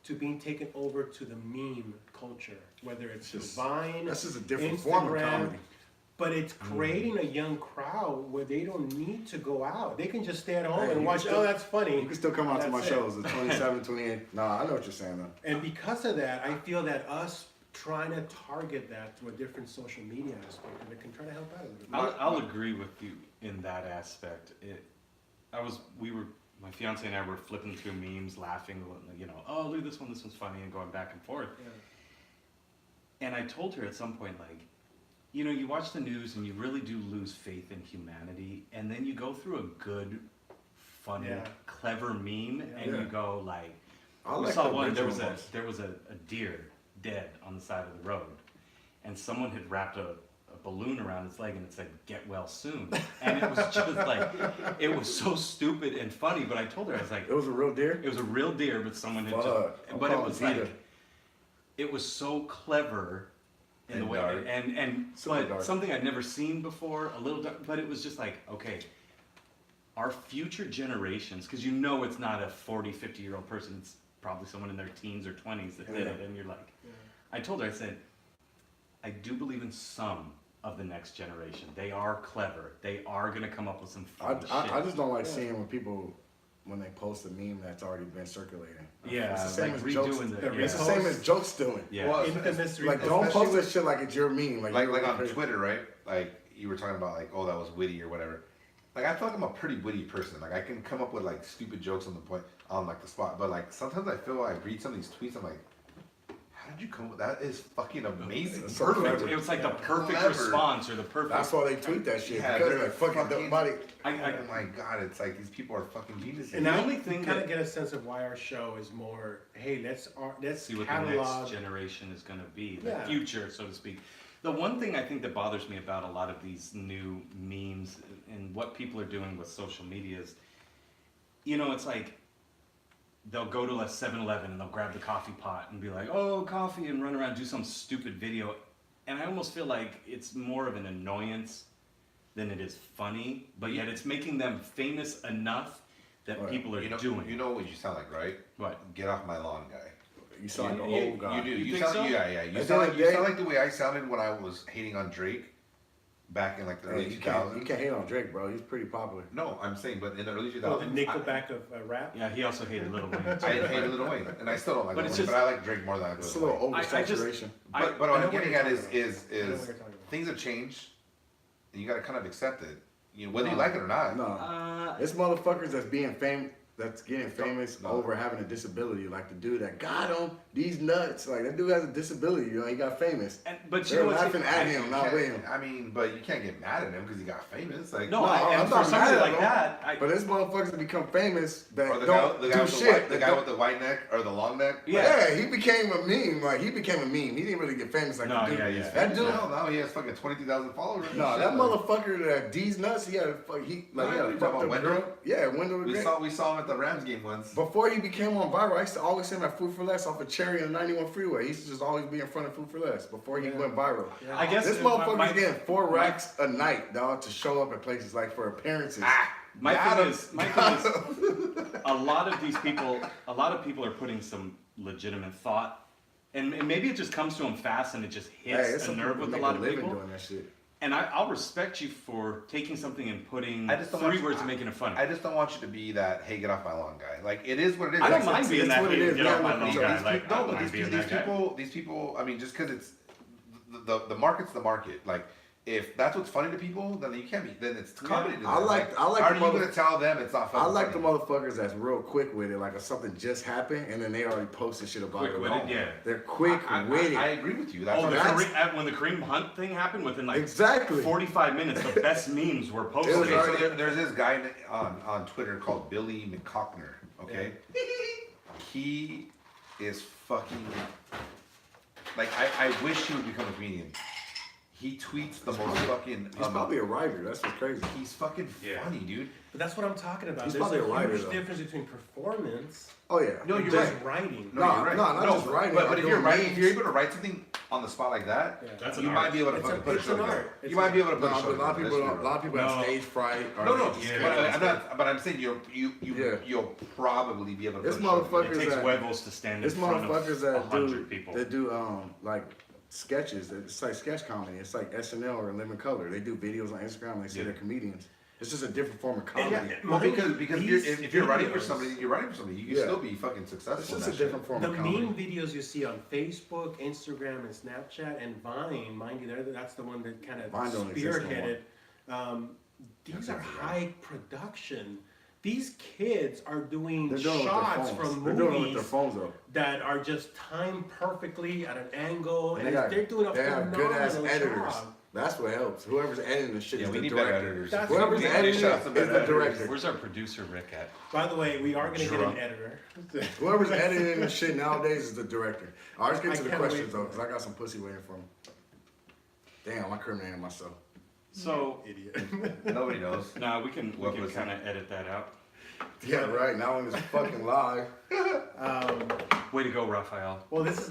to being taken over to the meme culture, whether it's Just- Vine, That's just a different form of Instagram, comedy. but it's creating a young crowd where they don't need to go out. They can just stay at home Hey, and you watch, can still- oh, that's funny. You can still come out to my That's it. shows, the 27th, 28th. Nah, I know what you're saying, though. And because of that, I feel that us trying to target that through a different social media aspect, and it can try to help out a little bit. I'll agree with you in that aspect. My fiance and I were flipping through memes, laughing, you know, oh, look at this one's funny, and going back and forth. Yeah. And I told her at some point, like, you know, you watch the news and you really do lose faith in humanity, and then you go through a good, funny, Yeah. clever meme, and Yeah. you go like, I we like saw the one. There original was ones. a deer dead on the side of the road, and someone had wrapped a balloon around its leg and it said "Get well soon," and it was just like, it was so stupid and funny. But I told her, I was like, It was a real deer? it was a real deer, but someone had Fuck. just, I'm but it calling was Peter. like, it was so clever in the And way, dark. and Super but dark. something I'd never seen before, a little dark, but it was just like, okay, our future generations, because you know it's not a 40, 50-year-old person, it's probably someone in their teens or 20s that did Yeah. it, and you're like, I told her, I said, I do believe in some of the next generation. They are clever. They are gonna come up with some fun shit. I just don't like seeing when people, when they post a meme that's already been circulating. Yeah, it's the same like as jokes. redoing the It's the repost. same as jokes doing. Yeah. Well, Infamous Like, repost. don't Especially post this shit like it's your meme. like you're on crazy. Twitter, right? Like you were talking about, like, oh, that was witty or whatever. like I feel like I'm a pretty witty person. Like I can come up with like stupid jokes on like the spot. But like sometimes I feel I read some of these tweets. I'm like, how did you come up with that? Is fucking amazing. It's so Perfect. clever. It was like the perfect Clever. response or the perfect. That's why they tweet that shit, Yeah, because they're they're like, fucking nobody. Oh my god, it's like these people are fucking geniuses. And The now only you thing kind that- of get a sense of why our show is more. Hey, let's see what the catalog. next generation is going to be, the Yeah. future, so to speak. The one thing I think that bothers me about a lot of these new memes and what people are doing with social media is, you know, it's like they'll go to a 7-Eleven and they'll grab the coffee pot and be like, oh, coffee, and run around and do some stupid video. And I almost feel like it's more of an annoyance than it is funny, but yet it's making them famous enough that Right. people are you know, doing. you know what you sound like, right? What? Get off my lawn, guy. You sound like You- an old guy. You do. You You, think sound, so? yeah. You At sound the like end you of the sound day- like the way I sounded when I was hating on Drake back in like the Hey, early you can't 2000s. hate on Drake, bro. He's pretty popular. No, I'm saying, but in the early 2000s, Oh, the Nickelback of rap. Yeah, he also hated Little Wayne. I hated Lil Wayne, and I still don't like But Lil it's Wayne, just- but I like Drake more than I like It's a Lil little Wayne. oversaturation. But I what know I'm what getting you're at talking is about. I know what you're talking about. things have changed, and you got to kind of accept it. You know, whether you No. like it or not. No. It's motherfuckers that's that's getting famous No. over having a disability. Like the dude that got him, these nuts. Like that dude has a disability, you know, he got famous. But you They're know what's laughing at him, You not with him. can't- I mean, but you can't get mad at him because he got famous. Like, No, No, and I'm for not somebody mad at like him. that, But there's motherfuckers that become famous that or the don't guy, the guy do with the shit. white, the that guy don't- with the white neck or the long neck. Yeah. Yeah, he became a meme. Like he became a meme. He didn't really get famous like No, the dude. yeah, yeah. That dude. No, now he has fucking 23,000 followers. and No, shit, that like- motherfucker that D's nuts. He had a fuck. He No, had we a talking fucked about up Wendell? girl. Yeah, Wendell the We Great. saw him at the Rams game once. Before he became on viral, I used to always see him at Food for Less off of Cherry and 91 Freeway. He used to just always be in front of Food for Less before he went viral. Yeah. I guess This my- motherfucker's my- getting 4 racks a night, dog, to show up at places like for appearances. My Got thing him. is, a lot of people are putting some legitimate thought, and maybe it just comes to them fast and it just Hey, hits it's a some nerve people with a make lot of living people. doing that shit. And I'll respect you for taking something and putting I just don't 3 want you- words and making it funny. I just don't want you to be that, hey, get off my lawn guy. Like, it is what it is. I don't Like, mind it's- being it's that what it hey, is. get Yeah, off my look, lawn so guy. these Like, no, I don't but mind being these that guy. people, I mean, just because it's the market's the market. Like, if that's what's funny to people, then you can't be. Then it's comedy. to I them. like How the are you mother- gonna tell them it's not funny? I like the motherfuckers that's real quick with it, like if something just happened and then they already posted shit about it. Quick-witted, yeah. They're quick with it. I agree with you. That's Oh, what the I'm when the Kareem Hunt thing happened, within like Exactly. 45 minutes, the best memes were posted. was Okay, so already- there's this guy on Twitter called Billy McCockner. Okay, he is fucking like I wish he would become a comedian. He tweets the most fucking. He's probably a writer. That's what's crazy. He's fucking Yeah. funny, dude. But that's what I'm talking about. He's There's probably a a writer, huge though. difference between performance Oh yeah. No, and you're just right. writing. No, you're right. not just writing, But like if you're doing writing, memes. if you're able to write something on the spot like that, Yeah. That's you an might art. be able to It's fucking a- put a it's show an together. art. It's You might an be able to put No, a show but a lot of together. people, That's a lot of people No. have stage fright. Or No, no, they just Yeah. but can't I'm stand not. But I'm saying Yeah. you'll probably be able to. This put a show together. It motherfuckers takes that- huevos to stand in There's front motherfuckers of that 100 people. do like sketches. It's like sketch comedy. It's like SNL or Living Color. They do videos on Instagram. And they say Yeah. they're comedians. It's just a different form of And comedy. yeah, Well, because these if you're writing for videos- somebody, you're writing for somebody. You can Yeah. still be fucking It's successful. just in a that different form The of comedy. meme videos you see on Facebook, Instagram, and Snapchat, and Vine, mind you, that's the one that kind of Vine don't exist no spearheaded. These That's are it, high production. These kids are doing They're doing it with their shots phones. from They're doing it with their movies phones though. that are just timed perfectly at an angle, And and they're doing a they have good ass phenomenal editors. job. That's what helps. Whoever's editing the shit Yeah, is we the need better director. editors. That's- Whoever's We need editing shout out to it is better the editors. director. Where's our producer Rick at? By the way, we are going to get an Drunk. editor. Whoever's editing the shit nowadays is the director. All right, let's I get to the can't questions wait. though, because I got some pussy waiting for me. Damn, I incriminated myself. So, Idiot. Nobody knows. nah, we can What was kind of edit that out. Yeah, right. Now when it's fucking live. Way to go, Raphael. Well, this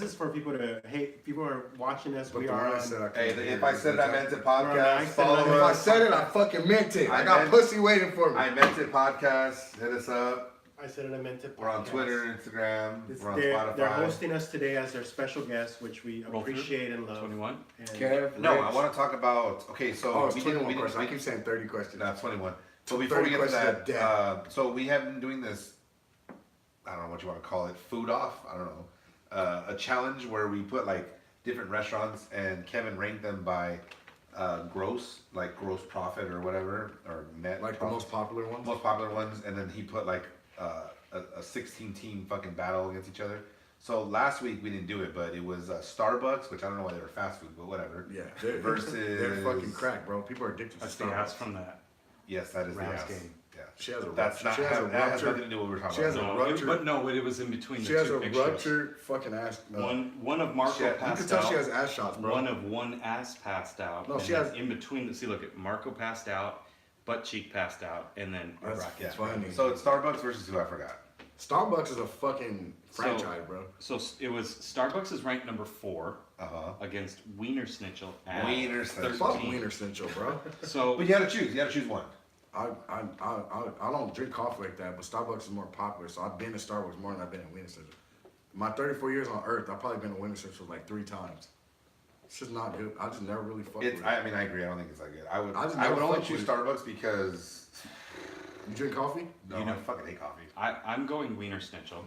is for people to. Hey, people are watching us. But We the are one I on. said I Hey, couldn't if hear I is said it, the I meant it. I Podcast. said Follow it. If I us. said it, I fucking meant it. I I got meant- pussy waiting for me. I meant it. Podcast. Hit us up. I said it. I meant it. We're on podcast. Twitter, Instagram. We're on They're Spotify. hosting us today as their special guest, which we Roll through. appreciate and love. 21? And Kev, No, Rich. I want to talk about. Okay, so Oh, it's we 21 didn't. questions. I keep saying 30 questions. That's 21. So before we 30 get to questions of that, death. so we have been doing this. I don't know what you want to call it. Food off. I don't know. A challenge where we put like different restaurants and Kevin ranked them by gross profit or whatever, or net. Like the profit. most popular ones. Most popular ones, and then he put like a 16 team fucking battle against each other. So last week we didn't do it, but it was Starbucks, which I don't know why they were fast food, but whatever. Yeah, Versus they're fucking crack, bro. People are addicted to That's the ass Starbucks. from that. Yes, that is the Rouse ass. game. Yeah, She has a that's not. she has a That has ruptured- nothing to do with what we're talking she has about. a No, ruptured- but no, it was in between She the has two a pictures. ruptured fucking ass. One of Marco She had- You passed can tell out. she has ass shots, bro. One ass passed out. No, and she then has- in between. See, look, Marco passed out, butt cheek passed out, and then That's Yeah. funny. So it's Starbucks versus who I forgot. Starbucks is a fucking So- franchise, bro. So it was Starbucks is ranked number 4 against Wiener Schnitzel at Wiener Schnitzel. 13. Fuck Wiener Schnitzel, bro. So But you had to choose. You had to choose one. I don't drink coffee like that, but Starbucks is more popular, so I've been to Starbucks more than I've been to Wiener Schnitzel. My 34 years on Earth, I've probably been to Wiener Schnitzel like 3 times. It's just not good. I just never really fucked with It's. it. I mean, I agree. I don't think it's that good. I would. I just I never would only fucked choose with it. Starbucks because. You drink coffee? No, You know- I fucking hate coffee. I'm going Wiener Schnitzel.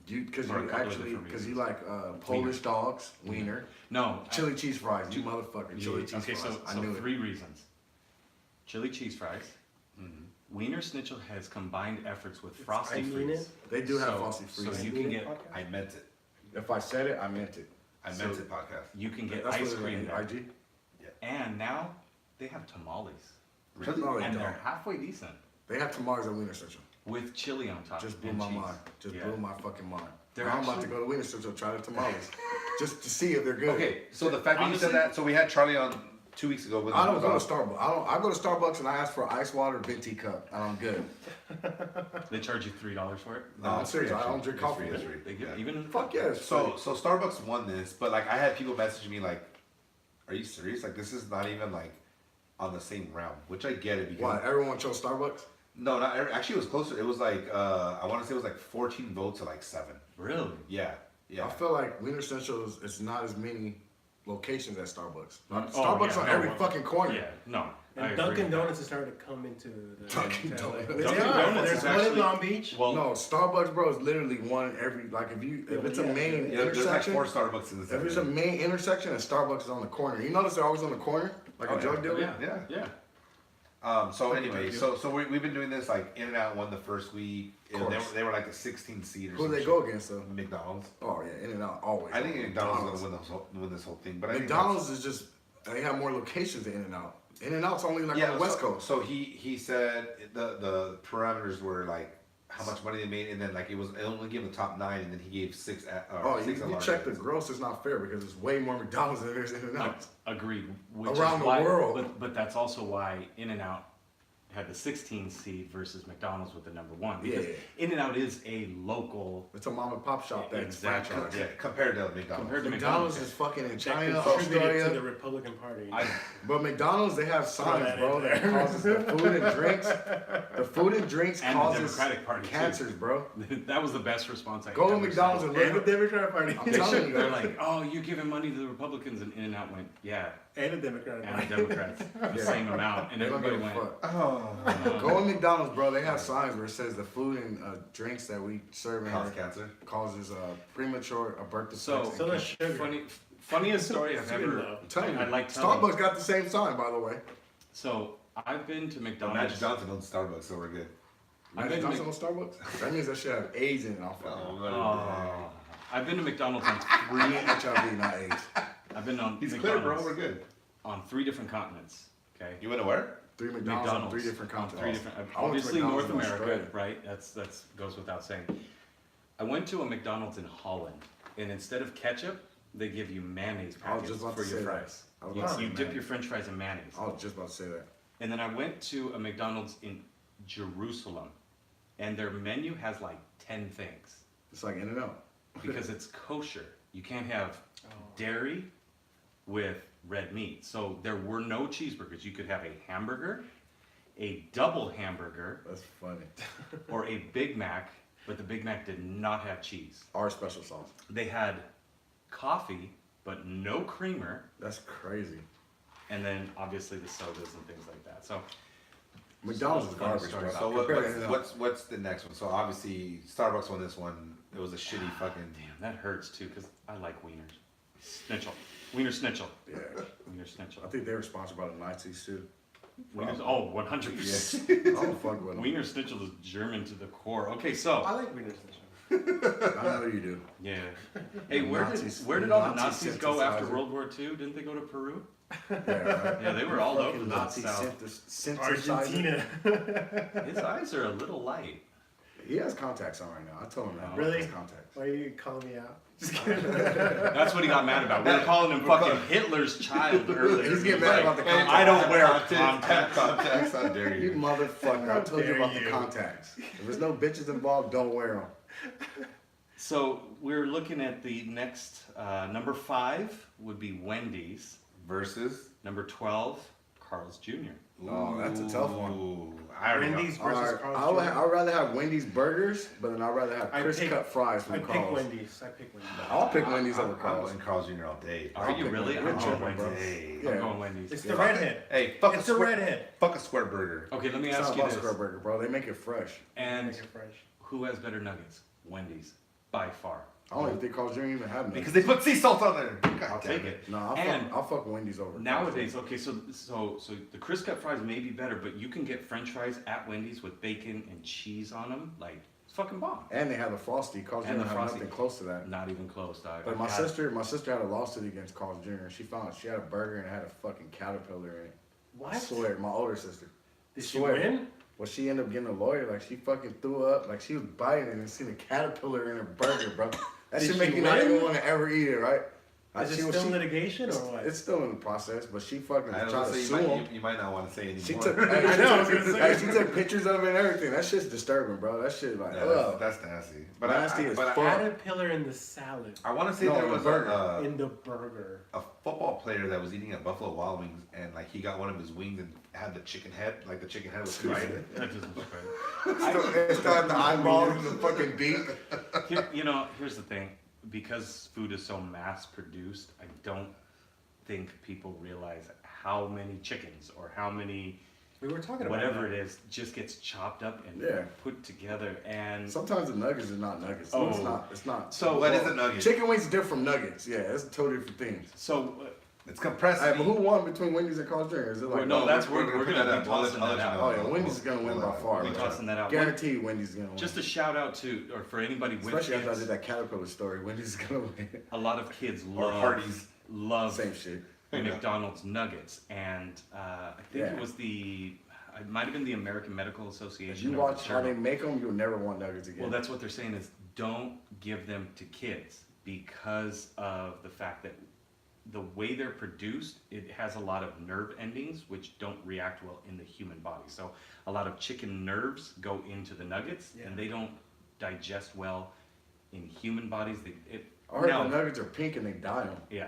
Because For a you couple of actually, different because you reasons. like Polish dogs, Wiener, No, chili cheese fries, you motherfucker, chili cheese okay, fries. so I knew 3 reasons. Chili cheese fries. Wiener Schnitzel has combined efforts with Frosty I mean Freeze. it. They do have So- Frosty so Freeze. you Mean can it get podcast? I meant it. If I said it, I meant it. I meant So- it. Podcast. You can get That's ice what cream it is, there. IG. And now they have tamales. Really? No, they And don't. they're halfway decent They have tamales at Wiener Schnitzel. with chili on top. Just blew and my cheese. mind. Just Yeah. blew my fucking mind. They're Now I'm about to actually- go to Wiener Schnitzel to try the tamales, just to see if they're good. Okay, so the fact that you Honestly- said that, so we had Charlie on 2 weeks ago. With I don't go to us. Starbucks. I go to Starbucks and I ask for ice water, big tea cup, and I'm good. They charge you $3 for it. No, I'm it's serious. free, I don't actually. drink It's coffee. free, it's free. They give Yeah. even in the Fuck yes. So Starbucks won this, but like I had people messaging me like, "Are you serious? Like this is not even like on the same round." Which I get it because Why? Everyone chose Starbucks? no, not actually it was closer. It was like I want to say it was like 14 votes to like 7. Really? Yeah, yeah. I feel like Wiener Schnitzel is it's not as many locations as Starbucks. Like, Oh, Starbucks yeah, on no, every well, fucking corner. Yeah, no. I And agree Dunkin' with that. Donuts is starting to come into the Dunkin' into Donuts. LA. They They are. are. Donuts There's is one in actually- Long Beach. Well, No, Starbucks, bro, is literally one in every like if it's a Yeah, main Yeah, there's like intersection. 4 Starbucks in this. If there's a main intersection and Starbucks is on the corner, you notice they're always on the corner, like Oh, a drug yeah. dealer. yeah, Yeah. yeah. So anyway, so we've been doing this like In-N-Out won the first week. Of And course. they were like the 16 seed or Who do some they shit. go against though? McDonald's. Oh yeah, In-N-Out always. I think McDonald's is gonna win this whole thing. But I think McDonald's is just they have more locations than In-N-Out. In-N-Out's only like on the West Coast. So he said the parameters were like how much money they made, and then like it only gave the top 9, and then he gave 6. Oh, you 6 check the alarms. gross. It's not fair because there's way more McDonald's than there's In-N-Out. Agreed. Which Around is the why, world. But that's also why In-N-Out had the 16 seed versus McDonald's with the number 1. Because Yeah. In-N-Out is a local It's a mom and pop shop that's Exactly. franchise. Yeah, compared to McDonald's. compared to McDonald's McDonald's. is fucking in That China, contributed to the Australia. Republican Party. But McDonald's, they have signs, that bro, in that there. causes the food and drinks. The food and drinks And the causes Democratic Party, too. cancers, bro. That was the best response I Go to ever McDonald's saw. and And the look. Democratic Party. I'm They telling should, you, they're guys. like, oh, you're giving money to the Republicans, and In-N-Out went, yeah, And the Democratic and Party. the Democrats, the Yeah. same amount, and They don't everybody give a went, fuck. Oh, Go to McDonald's, bro. They have signs where it says the food and drinks that we serve in cause here cancer. causes premature birth defects. So- and So that's cancer. sugar. funniest story I've Sugar ever. love. I'm telling you, I like telling. Starbucks got the same sign, by the way. So I've been to Magic McDonald's. Johnson owns Starbucks, so we're good. I've Magic been to Johnson on Starbucks? That means that shit have AIDS in it. I'll fuck it. Oh, I've been to McDonald's on We three. ain't HIV, not AIDS. I've been on He's clear, bro. McDonald's We're good. on 3 different continents. Okay. You went to where? 3 McDonald's on 3 different on continents. 3 different. I went to Obviously, North McDonald's in America, Australia. right? That's goes without saying. I went to a McDonald's in Holland, and instead of ketchup, they give you mayonnaise I was packets just about for to your say that. fries. I was You, about to say you dip mayonnaise. your French fries in mayonnaise. I was just about to say that. And then I went to a McDonald's in Jerusalem, and their menu has like 10 things It's like In-N-Out. because it's kosher. You can't have dairy with red meat. So there were no cheeseburgers. You could have a hamburger, a double hamburger, That's funny. or a Big Mac, but the Big Mac did not have cheese. Our special sauce. They had coffee, but no creamer, That's crazy. and then obviously the sodas and things like that. So McDonald's is Funny garbage, story bro. about So Compared to In-N-Out. what's the next one? So obviously Starbucks won this one. It was a shitty fucking. damn, that hurts too because I like wieners. Schnitzel. Wiener Schnitzel. Yeah. Wiener Schnitzel. I think they were sponsored by the Nazis too. Wiener's, oh, 100%. I don't fuck with them. Wiener Schnitzel is German to the core. Okay, so I like Wiener Schnitzel. I know you do. yeah. Hey, Nazis- where did all the Nazi Nazis go after synthesizer. World War II? Didn't they go to Peru? Yeah, right. Yeah, they were all over Fucking the Nazi South. synthesizer. Argentina. His eyes are a little light. He has contacts on right now. I told him that. Really? He has contacts. Why are you calling me out? Just kidding. That's what he got mad about. We were calling him fucking Hitler's child earlier. He's getting He was mad like, about the contacts. I don't wear contacts. contacts. Contacts. How dare You you? motherfucker. I How told you dare about you. the contacts. If there's no bitches involved, don't wear them. So we're looking at the next number 5 would be Wendy's. Versus. Number 12, Carl's Jr. Oh, that's a tough one. Ooh, I already know. Wendy's Alright, versus Carl's Jr. I'd rather have Wendy's burgers, but then I'd rather have I crisp pick- cut fries I from pick Carl's. Wendy's. I pick Wendy's. I'll pick Wendy's I'm over Carl's. going Carl's Jr. all day. Are I'll you pick really? Wendy's. I'm You're going tripping, bro. Wendy's. Yeah. I'm going Wendy's. It's the redhead. Hey, fuck It's a the square. redhead. Fuck a square burger. Okay, let me It's ask not you about this. square burger, bro. They make it fresh. And Make it fresh. who has better nuggets? Wendy's, by far. I don't even think Carl's Jr. even have Because nuggets. they put sea salt on there. God I'll damn take it. it. No, And I'll fuck Wendy's over. nowadays, okay, so the crisp cut fries may be better, but you can get French fries at Wendy's with bacon and cheese on them, like it's fucking bomb. And they have the Frosty. Carl's Jr. And the have Frosty. nothing close to that. Not even close, dog. But my God. sister had a lawsuit against Carl's Jr. She found she had a burger and it had a fucking caterpillar in it. I What? swear, my older sister. Did she Swear. win? Well, she ended up getting a lawyer. Like she fucking threw up. Like she was biting it and seen a caterpillar in her burger, bro. That Did should she make you not win? even want to ever eat it, right? Is it still litigation or what? It's still in the process, but she fucking I was tried gonna to say, sue him. you might not want to say anymore. She took, I know, I was gonna say. she took pictures of it and everything. That shit's disturbing, bro. That shit like, Yeah, ugh. that's nasty. But Nasty as fuck. Caterpillar in the salad. I want to say No, there the was burger. In the burger. a football player that was eating at Buffalo Wild Wings, and like he got one of his wings and had the chicken head, like the chicken head was Right. right. That doesn't look right. It's got the eyeballs and the fucking beak. Here's the thing. Because food is so mass produced, I don't think people realize how many chickens or how many We were talking about whatever that. it is just gets chopped up and Yeah. put together. And Sometimes the nuggets are not nuggets. Oh. It's not. It's not. So- What is a nugget? Chicken wings is different from nuggets. Yeah, it's totally different things. so It's compressed. Hey, but meat. who won between Wendy's and Carl's Jr.? Is it like Well, no, that's- we're put gonna that be up. I'll let- tossing I'll let that you out. know. Oh yeah, Wendy's is gonna win by far. we're man. tossing that out. Guaranteed Wendy's is gonna win. Just a shout out to, or for anybody with Especially after I kids, did that caterpillar story. Wendy's is gonna win. a lot of kids Or love Hardee's. Same shit. McDonald's nuggets, and I think Yeah. it was it might have been the American Medical If Association. you or the watch how they Journal. make them, you'll never want nuggets again. Well, that's what they're saying is don't give them to kids because of the fact that the way they're produced, it has a lot of nerve endings which don't react well in the human body. So a lot of chicken nerves go into the nuggets, Yeah. and they don't digest well in human bodies. I heard now- the nuggets are pink and they dye them. Yeah,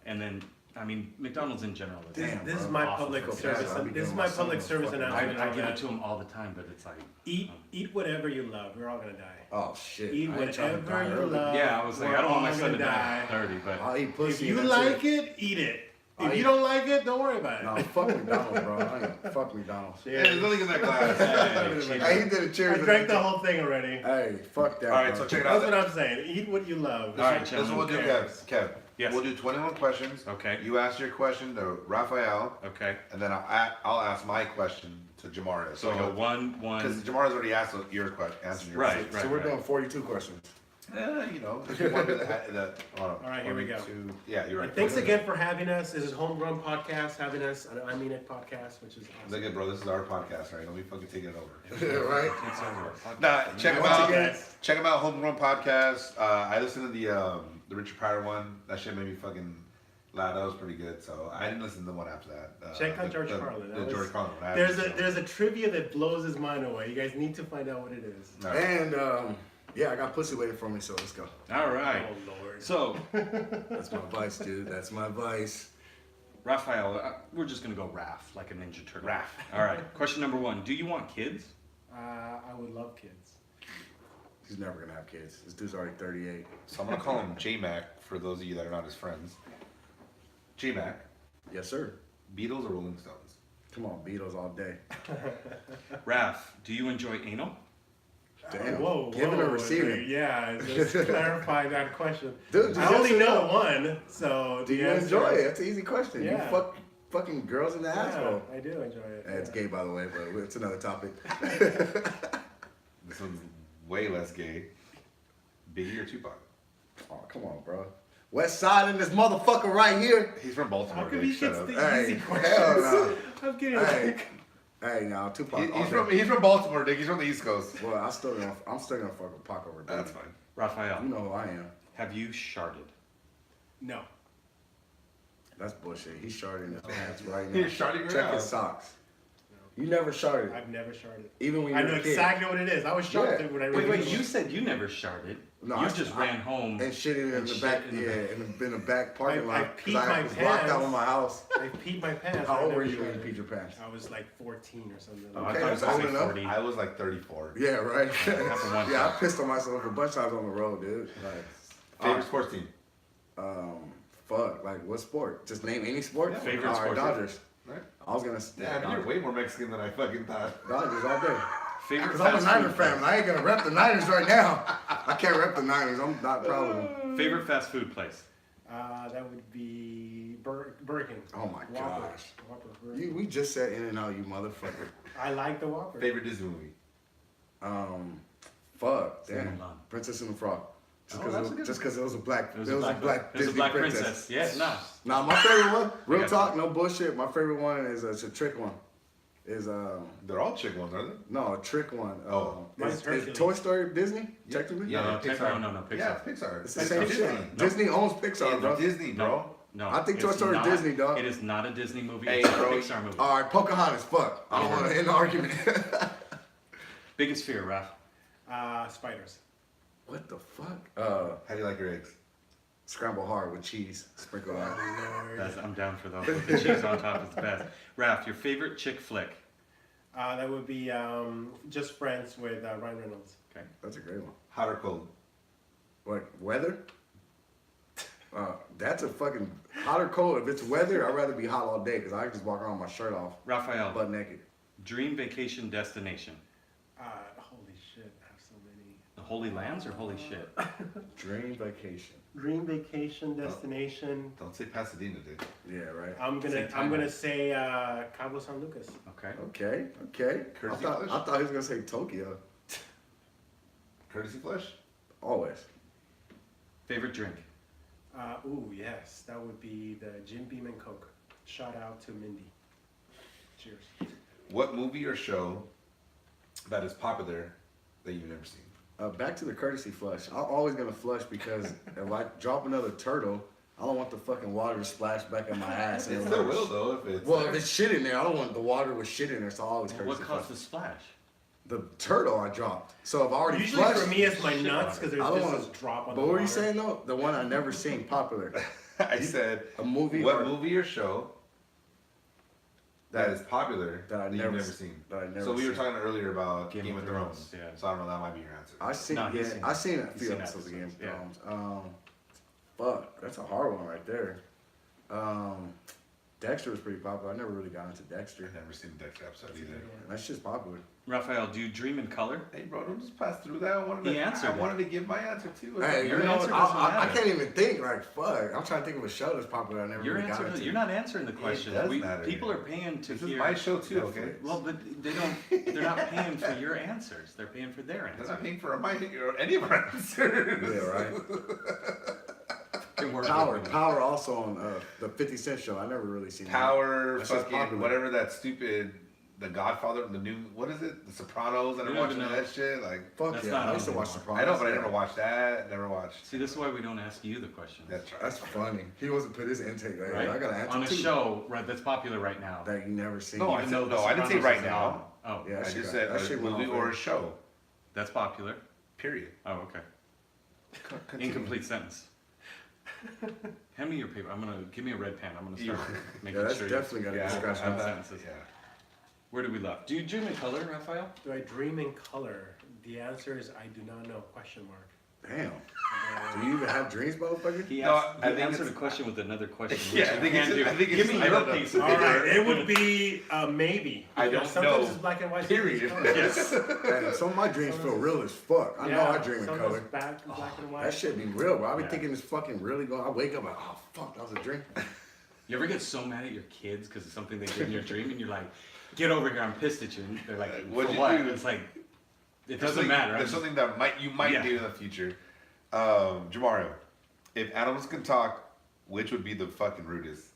and then I mean McDonald's in general is Damn, This is bro. my awful public for service. kids. I'll be This is giving my my son public those service fucking- announcement. I on give that. it to them all the time, but it's like Eat whatever you love. We're all gonna die. Oh shit. Eat I ain't trying to die whatever you early. love. yeah, I was like We're I don't want my all son to gonna die at 30, but I'll eat pussy. If you and that's like it, eat it. If I- you don't like it, don't worry about it. No, fuck McDonald's, bro. I ain't fuck McDonald's. Hey, there's nothing in that glass. Hey, Hey, he did a cheers. I drank the whole thing already. Hey, fuck that. All right, bro. so check it That's out. what I'm saying. Eat what you love. All right, This is what we'll do, gentlemen. Kev. Yes. We'll do 21 questions. Okay. You ask your question to Raphael, Okay. and then I'll ask my question to Jamara. So we go one. Because Jamara's already asked your question, answered your Right, question. So we're doing 42 questions. You know, if you want to do All right, here we go. Yeah, you're right. And thanks again for having us. This is Homegrown Podcast, having us on I Mean It Podcast, which is awesome. Look at bro, this is our podcast, right? Let me fucking take it over. Right? Nah, check him Once out. again- Check him out, Homegrown Podcast. I listened to the Richard Pryor one. That shit made me fucking laugh. That was pretty good. So I didn't listen to the one after that. Check out George the, Carlin. The That George was- Carlin one. I There's haven't a listened there's a trivia that blows his mind away. You guys need to find out what it is. to it. All right. And yeah, I got pussy waiting for me, so let's go. All right. Oh Lord. So That's my vice, dude. That's my vice. Raphael, we're just gonna go Raph, like a Ninja Turtle. Raph. All right. Question number 1: do you want kids? I would love kids. He's never gonna have kids. This dude's already 38. So I'm gonna call him J Mac for those of you that are not his friends. J Mac, Yes, sir. Beatles or Rolling Stones? Come on, Beatles all day. Raph, do you enjoy anal? Damn. Whoa, Giving whoa, or receiving? Yeah, just clarify that question. Dude, I only just know know. one, so Do the you answer enjoy is- it? That's an easy question. Yeah. You fuck fucking girls in the asshole. Yeah, I do enjoy it. It's yeah. gay, by the way, but it's another topic. This one's way less gay. Biggie or Tupac? Oh, come on, bro. West Side in this motherfucker right here. He's from Baltimore. How come Dick, he shut gets up. the Hey, easy hell questions? no. I'm kidding. Hey, hey, now Tupac. all day. He's from Baltimore, Dick. He's from the East Coast. Well, I'm still gonna fuck with Pac over That's Biggie. fine. Raphael, You know who I am. have you sharded? No. That's bullshit. He's sharding his pants right now. He's sharding right Check now. his socks. You never sharded, I've never sharded. even when you I were know a kid. exactly what it is. I was shocked Yeah. when I Wait, read wait, it. you said you never sharded. No, you I- just I- ran home. And shit in And the shit back, in the yeah, in the back parking I lot. peed Because I my was locked out pants. of my house. I peed my pants. How I old never were you when you sharded. peed your pants? I was like 14 or something. Oh, like Okay, I thought it was that's only old enough. 40. I was like 34. Yeah, right. happened one Yeah, I time. pissed on myself a bunch of times on the road, dude. Like, Favorite sports team? fuck. Like, what sport? Just name any sport. Yeah, favorite All right, sport. Dodgers. Right? I was gonna. Yeah, you're way more Mexican than I fucking thought. Dodgers all day. Favorite Because I'm a fast Niner food fan, and I ain't gonna rep the Niners right now. I can't rep the Niners. I'm not proud of them. place. Favorite fast food place. that would be Burger King. Oh my Whopper. gosh. Whopper, Burger King. We just said In and Out, you motherfucker. I like the Whopper. Favorite Disney movie? Fuck, damn. Mulan. Princess and the Frog. Just Oh, because that's a good it was a black, It was a black Disney princess. Yeah, no. Nah, my favorite one, real got talk, no bullshit. My favorite one is it's a trick one. Is They're all chick ones, aren't they? no a trick one. Oh. Mine's is Hercules. Toy Story Disney? Technically, Yeah, No, Pixar. no, Pixar. Yeah, it's Pixar. it's the same Disney. shit. Disney owns Pixar, Yeah, bro. Disney, bro. No. I think Toy it's Story not- Disney, dog. It is not a Disney movie. Hey, It's a bro, Pixar movie. All right, Pocahontas. Fuck. I don't want to end the argument. Biggest fear, Raph. Spiders. What the fuck? How do you like your eggs? Scramble hard with cheese, sprinkle on. I'm down for those. The cheese on top is the best. Raph, your favorite chick flick. That would be Just Friends with Ryan Reynolds. Okay. That's a great one. Hot or cold? What weather? That's a fucking hot or cold. If it's weather, I'd rather be hot all day because I can just walk around with my shirt off, Raphael, butt naked. dream vacation destination. Holy shit, I have so many. The Holy Lands or holy shit? Dream vacation. Dream vacation destination. Don't say Pasadena, dude. Yeah, right. I'm Say gonna Thailand. say Cabo San Lucas. Okay. Okay, okay. I Courtesy thought, flush? I thought he was gonna say Tokyo. Courtesy flush? Always. Favorite drink. Yes, that would be the Jim Beam and Coke. Shout out to Mindy. Cheers. What movie or show that is popular that you've never seen? Back to the courtesy flush. I'm always gonna flush because if I drop another turtle, I don't want the fucking water to splash back in my ass. It and still will though if it's Well, if it's shit in there, I don't want the water with shit in there, so I always What courtesy caused flush. the splash? The turtle I dropped. So if I already Usually flushed, for me, it's my Shit nuts water. because I there's don't just want this drop on But the what were you water. saying though? The one I never seen popular. I said A movie what or movie or show that is popular that I you've never never s- seen. that I never So we were seen. talking earlier about Game Game of of Thrones. Thrones, yeah. So I don't know, that might be your answer. I seen No, he's yeah, seen I it. seen a He's few seen episodes of Game of episodes, Thrones. Fuck, that's a hard one right there. Dexter was pretty popular. I never really got into Dexter. I've never seen the Dexter episode either. That's just popular. Raphael, do you dream in color? Hey bro, don't just pass through that. He answered I it. wanted to give my answer too. Hey, Your you know, answer I, doesn't I matter. can't even think. Like, fuck. I'm trying to think of a show that's popular. I never Your really got answer. into. You're not answering the question. does matter. People are paying to This is hear. my show too, okay? Netflix. Well, but they don't. They're not paying for your answers. They're paying for their They're answers. not paying for any of our answers. Yeah, right. It works Power, with them. Power also on the 50 Cent show. I never really seen that. Power, That's just fucking popular. whatever that stupid, The Godfather, the new, what is it? The Sopranos. I never You watched don't any know. of that shit. Like, Fuck That's yeah, not I used to on watch anymore. Sopranos. I know, but I yeah. never watched that. Never watched. See, this is why we don't ask you the questions. That's right. That's funny. He wasn't put his intake there. Right? I got an answer On a too. show right, that's popular right now. that you never seen. No, I Even said- though The no, I didn't say Sopranos right isn't now. on. Oh, Yeah, I that shit just got- said that a shit went movie off or air. a show. that's popular. Period. Oh, okay. Continue. Incomplete sentence. Hand me your paper. Give me a red pen. I'm gonna start making Yeah, that's sure. definitely got to Yeah, be scratched I'm out. not- sentences. yeah. Where do we left? Do you dream in color, Raphael? Do I dream in color? The answer is I do not know. Question mark. Damn. Do you even have dreams, motherfucker? He, No, asked, I he think answered a it's- question with another question. Yeah, which I you think can't it's- do. I think Give it's- me I your don't know. piece of All it. right, it would be maybe. I Because don't sometimes know. it's black and white. Period. sometimes it's Yes. color. Man, some of my dreams feel real as fuck. I know I dream in sometimes color. Black and white. That shit be real, bro. I be Yeah. thinking it's fucking really going. I wake up like, oh fuck, that was a dream. You ever get so mad at your kids because of something they did in your dream, and you're like, "Get over here! I'm pissed at you." And they're like, What'd "For you what?" do? It's like, it There's doesn't something- matter. There's something that you might Yeah. do in the future. Jamario, if animals can talk, which would be the fucking rudest?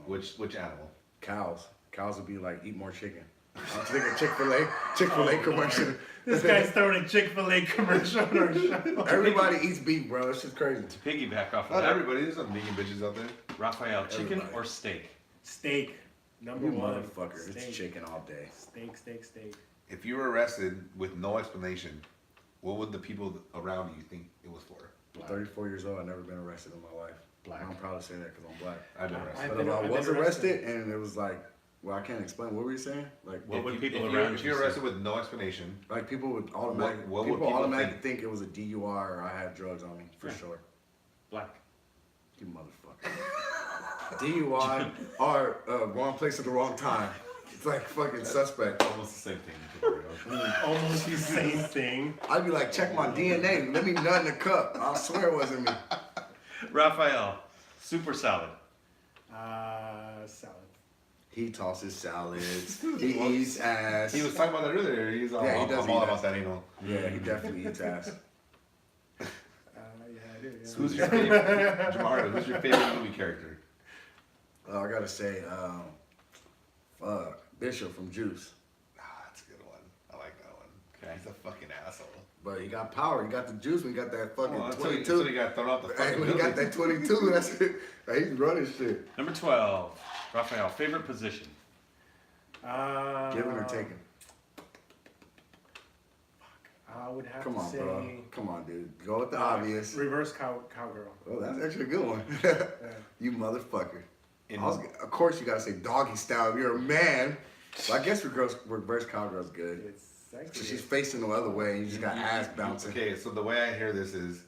Which animal? Cows. Cows would be like, eat more chicken. I'm thinking Chick-fil-A commercial. This guy's throwing a Chick-fil-A commercial on our show. Everybody eats beef, bro. It's just crazy. To piggyback off of Not that, everybody. There's some vegan bitches out there. Raphael, chicken Everybody. or steak? Steak. Number You one. motherfucker. It's Steak. chicken all day. Steak. If you were arrested with no explanation, what would the people around you think it was for? I'm 34 years old. I've never been arrested in my life. Black. I'm proud to say that because I'm black. I've been I've arrested. But been- if I I've was been arrested and it was like, well, I can't explain. What were you saying? Like, What would people if around if you you're say? arrested with no explanation, like people would automatically, what would people people automatically think? think it was a DUI or I had drugs on me for Yeah. sure. Black. You motherfucker. DUI or wrong place at the wrong time. It's like fucking suspect. almost the same thing. Jamario. Almost the same thing. I'd be like, check my DNA. Let me nut in the cup. I swear it wasn't me. Raphael, super salad. Salad. He tosses salads. He eats ass. He was talking about that earlier. He's all, Yeah, he does I'm all eat about ass. that anal. Yeah, he definitely eats ass. Yeah, I do. Yeah. Who's your favorite? Jamario, who's your favorite movie character? I gotta say, Bishop from Juice. Ah, that's a good one. I like that one. Okay. He's a fucking asshole. But he got power. He got the juice. We got that fucking Oh, until 22. he got thrown off the Hey, fucking when he got building. that 22, that's it. Like, he's running shit. Number 12. Raphael, favorite position. Giving or taking. I would have Come to on, say bro. Come on, dude. Go with the obvious. reverse cowgirl. Oh, that's actually a good one. You motherfucker. In- Of course, you gotta say doggy style if you're a man. Well, I guess reverse cowgirl's good. It's So actually she's facing the other way and you just got ass bouncing. Okay, so the way I hear this is,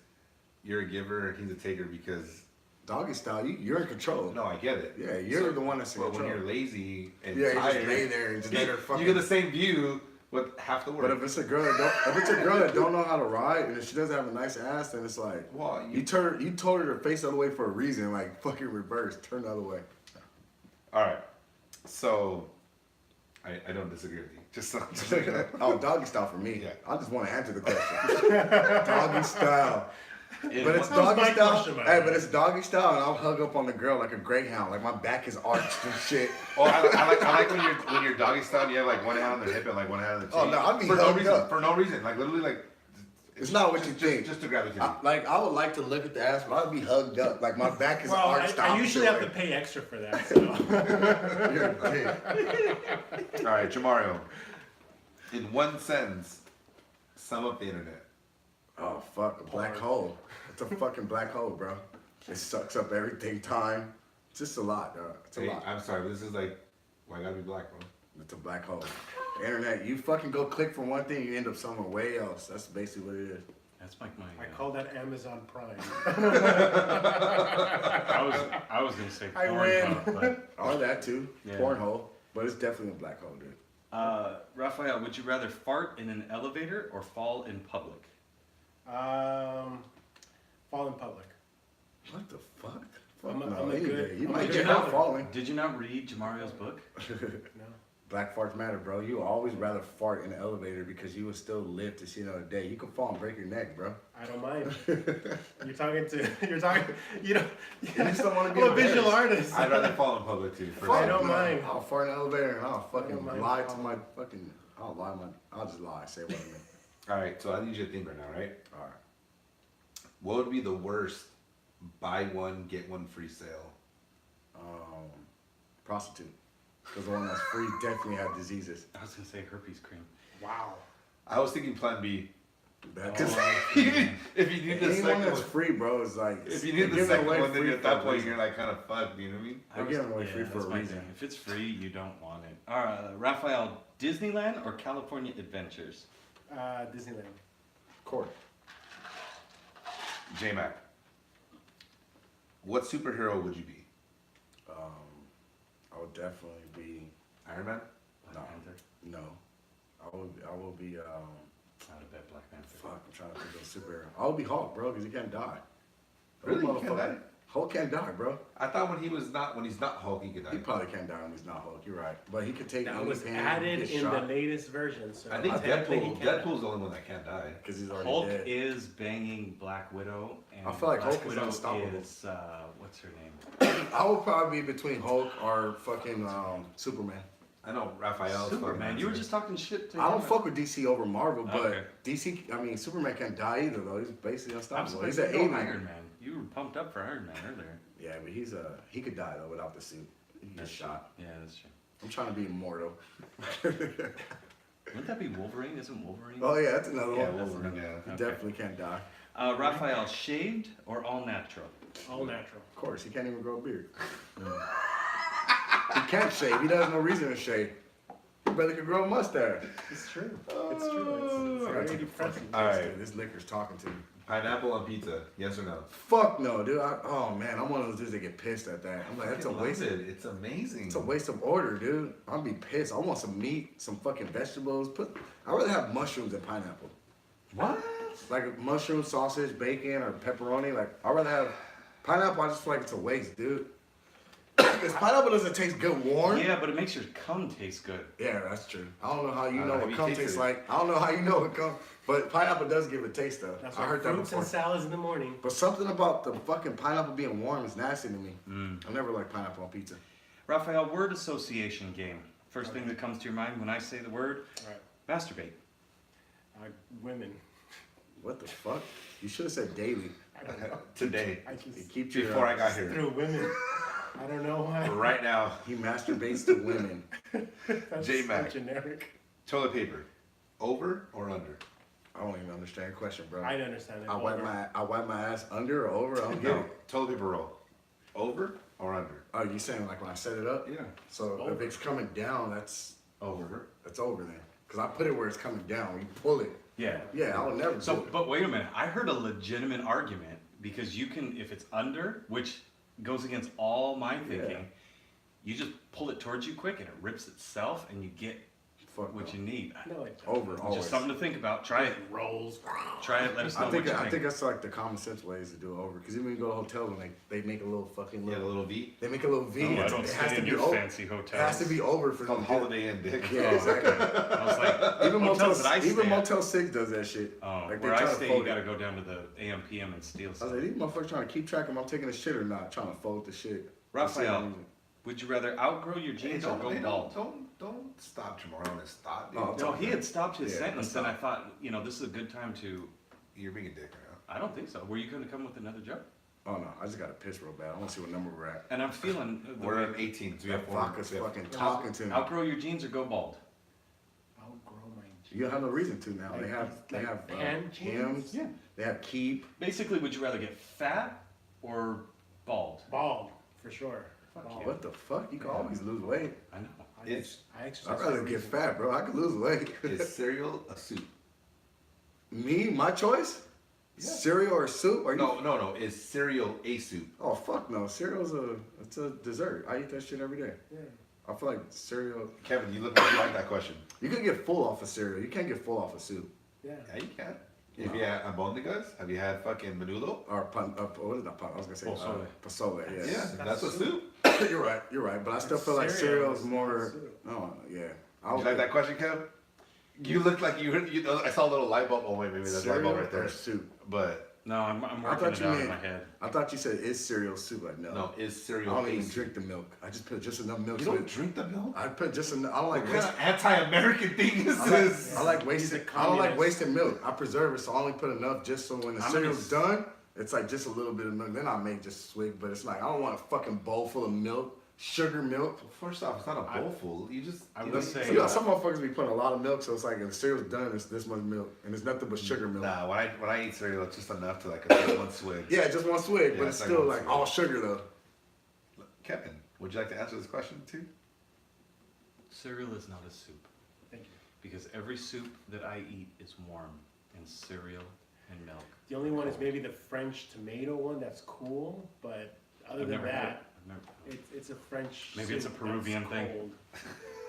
you're a giver and he's a taker because Doggy style, you're in control. no, I get it. Yeah, you're the one that's in But when control. you're lazy and Yeah, you tired, just lay there and just let her fucking. you get the same view with half the But work. if it's a girl that don't know how to ride and if she doesn't have a nice ass, then it's like Well, you told her to face the other way for a reason, like fucking reverse, turn the other way. all right, so I don't disagree with you. Just so you know. Oh, doggy style for me. Yeah. I just want to answer the question. Doggy style. In But it's what- That was doggy my style. question, by the Hey, way. but it's doggy style, and I'll hug up on the girl like a greyhound, like my back is arched and shit. Oh, I like when you're doggy style. You have like one hand on the hip and like one hand on the cheek. Oh, no, I'd be for no hugged reason. up. For no reason. Like literally, like It's not what you think. Just to grab it. I would like to look at the ass, but I'd be hugged up, like my back is Well, arched. I usually have to opposite pay extra for that. So. way. You're a dick. All right, Jamario. In one sentence, sum up the internet. Oh fuck, a black hole. It's a fucking black hole, bro. It sucks up everything, time. It's just a lot, dog. It's a Hey, lot. I'm sorry, but this is like, why I gotta be black, bro? It's a black hole. The internet, you fucking go click from one thing, you end up somewhere way else. That's basically what it is. That's like my. I call that Amazon Prime. I was gonna say I Pornhub, win. Or that too. Yeah. Cornhole. But it's definitely a black hole, dude. but Raphael, would you rather fart in an elevator or fall in public? Fall in public. What the fuck? Fuck I'm a no, good- any day. You I'm a might good get father. out falling. Did you not read Jamario's book? No. Black farts matter, bro. You always rather fart in the elevator because you would still live to see another day. You could fall and break your neck, bro. I don't mind. You're talking, you know, You just don't want to be I'm a visual embarrassed. artist. I'd rather fall in public too. Fuck I don't no. mind. I'll fart in the elevator and I'll fucking don't mind lie to falling. my fucking. I'll just lie. Say what I mean. All right, so I need you to think right now, right? All right. What would be the worst buy one get one free sale? Prostitute. Because the one that's free definitely had diseases. I was gonna say herpes cream. Wow. I was thinking Plan B. Because If you need the anyone second that's one, free, bro, is like. if you they're need the giving second away one, then free at for a that point reason. you're like kind of fucked. You know what I mean? They're giving away free for that's a my reason. thing. If it's free, you don't want it. All right, Raphael, Disneyland or California Adventures? Disneyland. Court. J-Mac, what superhero would you be? I would definitely be Iron Man? Black No. Panther. no. I will be I would bet Black Panther. fuck. I'm trying to think of a superhero. I would be Hulk, bro, because he can't die. Really? He Motherfucker. can't die? Hulk can't die, bro. I thought when he's not Hulk, he could He die. probably can't die when he's not Hulk. You're right, but he could take That any was pain, added get in shot, the latest version. So I think technically he can't. Deadpool's the only one that can't die. because he's already Hulk dead. is banging Black Widow, and I feel like Black Hulk is Widow unstoppable. is what's her name? I would probably be between Hulk or fucking Superman. I know Raphael's Superman. fucking You were answer. just talking shit to I don't him. fuck with DC over Marvel, but Okay. DC, I mean, Superman can't die either, though. He's basically I'm unstoppable. surprised He's an you know alien. Iron Man. You were pumped up for Iron Man earlier. Yeah, but he could die, though, without the suit. He can get shot. Yeah, that's true. I'm trying to be immortal. Wouldn't that be Wolverine? Isn't Wolverine? Oh, yeah, that's another Yeah, one. Wolverine, yeah. He Okay. definitely can't die. Raphael, shaved or all natural? All natural. Of course, he can't even grow a beard. He can't shave. He does no reason to shave. He better could grow a mustache. It's true. It's true. It's I gotta very take a depressing. fucking All piss, right. dude. This liquor's talking to me. Pineapple on pizza, yes or no? Fuck no, dude. Oh man, I'm one of those dudes that get pissed at that. I'm like, that's a Fucking waste. love it. It's amazing. It's a waste of order, dude. I'll be pissed. I want some meat, some fucking vegetables. I'd rather have mushrooms than pineapple. What? Like mushroom, sausage, bacon, or pepperoni. Like I'd rather have pineapple. I just feel like it's a waste, dude. Because pineapple doesn't taste good warm. Yeah, but it makes your cum taste good. Yeah, that's true. I don't know how you know have what you cum tasted tastes it? like. I don't know how you know what cum, but pineapple does give a taste though. That's I why heard that fruits before. and salads in the morning. But something about the fucking pineapple being warm is nasty to me. I never liked pineapple on pizza. Raphael, word association game. First thing that comes to your mind when I say the word, All right. masturbate. Women. What the fuck? You should have said daily. I don't know. Today, I just Keep your, before I got here, through women. I don't know why. right now, He masturbates to women. That's J-Mac. so generic. toilet paper, over or under? I don't even understand your question, bro. I understand it. I wipe my ass under or over. I don't get No, it. toilet paper roll, over or under? Oh, you saying like when I set it up? Yeah, So if Over. it's coming down, that's over. over then. Cause I put it where it's coming down. You pull it. Yeah. Yeah, I would never. So, do it. but wait a minute. I heard a legitimate argument because you can, if it's under, which goes against all my thinking, Yeah. you just pull it towards you quick and it rips itself and you get Fuck what no. you need. No, it doesn't. Over always. Just something to think about. Try it. Rolls. Try it. Let us know I think what you I think. think that's like the common sense ways to do it over. Cause even when you go to hotels and they make a little fucking Yeah, a little, little V. they make a little V. Oh, I It's- don't it has stay to in be your over. fancy It hotels. has to be over for It's called them to do it. Holiday Inn, dick. Yeah, exactly. I was like, Even hotels that I stay even at- Motel 6 does that shit. Oh, Like, they where try I to stay, fold you gotta it. go down to the AM, PM and steal I was stuff. like, these motherfuckers trying to keep track of if I'm taking a shit or not, trying to fold the shit. Raphael, would you rather outgrow your Hey, jeans or go hey, bald? don't stop tomorrow and stop. Dude. Oh, No, he had stopped his Yeah, sentence, let's and I stop. thought, you know, this is a good time to. You're being a dick right I don't think so. Were you going to come with another joke? Oh no, I just got to piss real bad. I want to see what number we're at. And I'm feeling now. the We're way- at 18, so we have That four. vodka's we have- fucking talking to me. outgrow your jeans or go bald. I'll grow my jeans. You have no reason to now. They Like have hand jeans? Hims. Yeah. They have keep. Basically, would you rather get fat or bald? Bald, for sure. Fuck Bald. yeah. What the fuck? You can always lose weight. I know. It's- I exercise. I'd rather for a get reason. fat, bro. I could lose weight. Is cereal a soup? Me, my choice? Yeah. Cereal or soup? Are you? No. Is cereal a soup? Oh fuck no. Cereal's it's a dessert. I eat that shit every day. Yeah. I feel like cereal. Kevin, you look like you like that question. You can get full off of cereal. You can't get full off of soup. Yeah. Yeah, you can. If you had albondigas, have you had fucking menudo? Or what is that? I was gonna say Pozole. Pozole. Yeah. Yeah, that's a soup. You're right. You're right. But I still feel like Cereal cereal's is more. soup. No, yeah. I Did you like that question, Kev? You look like you heard. I saw a little light bulb. Oh wait, maybe that's light cereal bulb right there. or soup. But No, I'm I working thought it you out in meant- my head. I thought you said is cereal soup. Like no. no, is I cereal don't a even soup? drink the milk. I just put just enough milk. You to don't it. drink the milk? I put just enough. I don't What like kind waste. of anti-American thing is this? I like He's wasted. a I don't like communist. wasted milk. I preserve it, so I only put enough just so when the I'm cereal's gonna done, it's like just a little bit of milk. Then I make just a swig, but it's like I don't want a fucking bowl full of milk, sugar milk. First off, it's not a bowl full. You just. I you would know, say- So, yeah, some motherfuckers be putting a lot of milk, so it's like if the cereal's done, it's this much milk, and it's nothing but sugar milk. Nah, when I eat cereal, it's just enough to like a one swig. Yeah, just one swig, Yeah, but it's it's like still one like swig. all sugar though. Kevin, would you like to answer this question too? Cereal is not a soup Thank you. because every soup that I eat is warm, and cereal And milk. The only one is maybe the French tomato one. That's cool, but other I've than never had it. that, I've never- it's a French. Maybe it's a soup Peruvian that's thing. cold.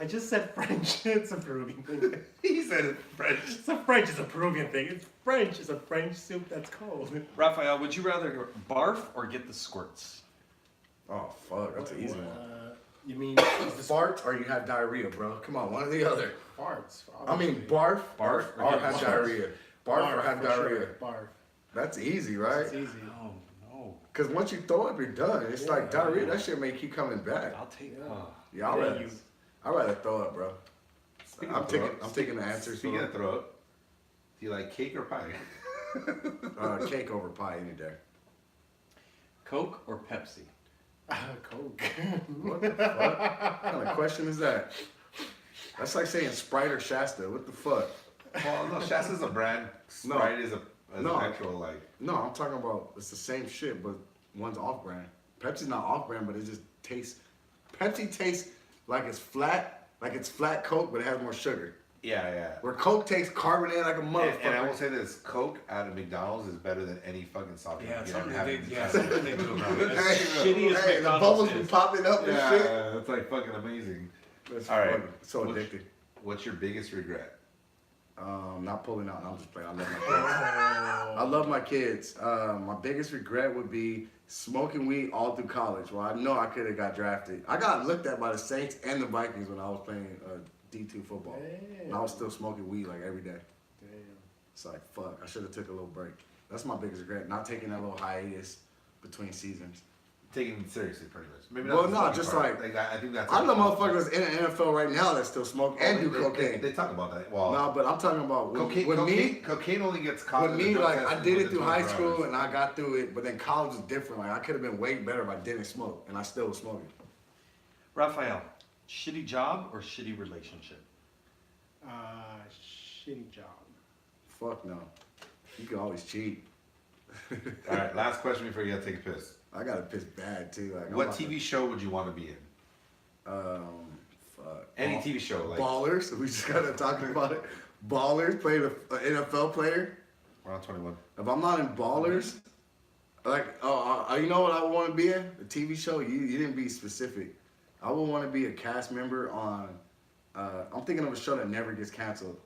I just said French. It's a Peruvian thing. He said it French. It's a French. It's a Peruvian thing. It's French. It's a French soup that's cold. Raphael, would you rather barf or get the squirts? Oh fuck, that's an easy one. You mean Fart or you have diarrhea, bro? Come on, one or the other. farts? I mean, barf, Barf or or have barf? diarrhea. Barf or have for sure. diarrhea. Barf. That's easy, right? It's easy. Oh no. Because once you throw up, you're done. It's like Yeah. diarrhea. That shit may keep coming back. I'll take. Yeah. Oh. Yeah, I'd Yeah, rather, you- I'd rather throw up, bro. Speaking I'm of taking, throw up, I'm taking the answers. Speaking of throw up, do you like cake or pie? Cake over pie any day. Coke or Pepsi? Coke. What the fuck? What kind of question is that? That's like saying Sprite or Shasta. What the fuck? Well, no, Shasta's a brand. No. Sprite is a No. an actual like. No, I'm talking about it's the same shit, but one's off-brand. Pepsi's not off-brand, but it just tastes. Pepsi tastes like it's flat Coke, but it has more sugar. Yeah, yeah. Where Coke tastes carbonated like a motherfucker. And I will say this: Coke out of McDonald's is better than any fucking soft drink. Yeah, you something ever have they, in yeah, China. something they do about it. As Hey, shitty as hey, the McDonald's bubbles be is. popping up and Yeah, shit. it's like fucking amazing. That's All right. fucking so What's- addicting. What's your biggest regret? Not pulling out. No, I'm just playing. I love my kids. My biggest regret would be smoking weed all through college. Well, I know I could have got drafted. I got looked at by the Saints and the Vikings when I was playing D2 football. And I was still smoking weed like every day. Damn. It's like, fuck, I should have took a little break. That's my biggest regret, not taking that little hiatus between seasons. Taking it seriously, pretty much. Maybe Well, the no, smoking just part. like- I think that's. I know motherfuckers in the NFL right now that still smoke and do They cocaine. talk about that. Well, No, but I'm talking about with cocaine only gets caught. With in the me, drug like, test I did it within through high 24 school hours. and I got through it, but then college was different. Like, I could have been way better if I didn't smoke, and I still was smoking. Raphael, shitty job or shitty relationship? Shitty job. Fuck no. You can always cheat. All right, last question before you gotta take a piss. I got to piss bad, too. Like, I'm What about TV show would you want to be in? fuck. Any TV show, like Ballers. We just got to talking about it. Ballers, playing an NFL player. around 21. If I'm not in Ballers, like, you know what I want to be in? A TV show? You didn't be specific. I would want to be a cast member on, I'm thinking of a show that never gets canceled.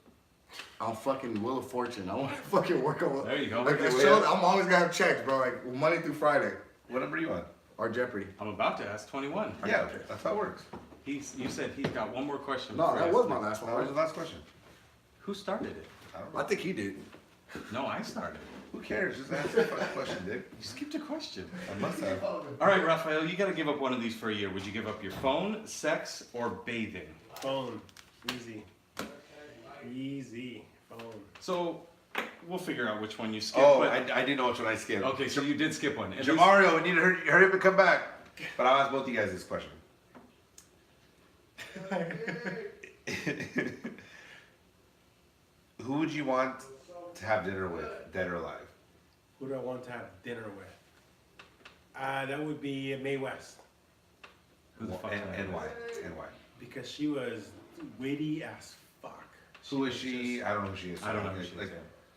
I'm fucking Wheel of Fortune. I want to fucking work on There you go. like a Okay, show. well, I'm always gonna have checks, bro. Like Monday through Friday What number are you on? or Jeopardy. I'm about to ask 21. Yeah, that's how it works. You said he's got one more question. No, before that I was ask my you. last That one. was the last question. Who started it? I don't know. I think he did. No, I started. Who cares? Just answer the fucking question, Dick. You skipped a question. I must have. All right, Raphael, you got to give up one of these for a year. Would you give up your phone, sex, or bathing? Phone. Easy. Easy. Phone. So we'll figure out which one you skip. Oh, but- I do know which one I skipped. okay, so you did skip one. At least- Jamario, we need to hurry up and come back. But I'll ask both you guys this question. Who would you want to have dinner with, dead or alive? Who do I want to have dinner with? That would be Mae West. Who the fuck? And why? And why? Because she was witty as fuck. Who is was she? just- I don't know who she is. I don't know who she is.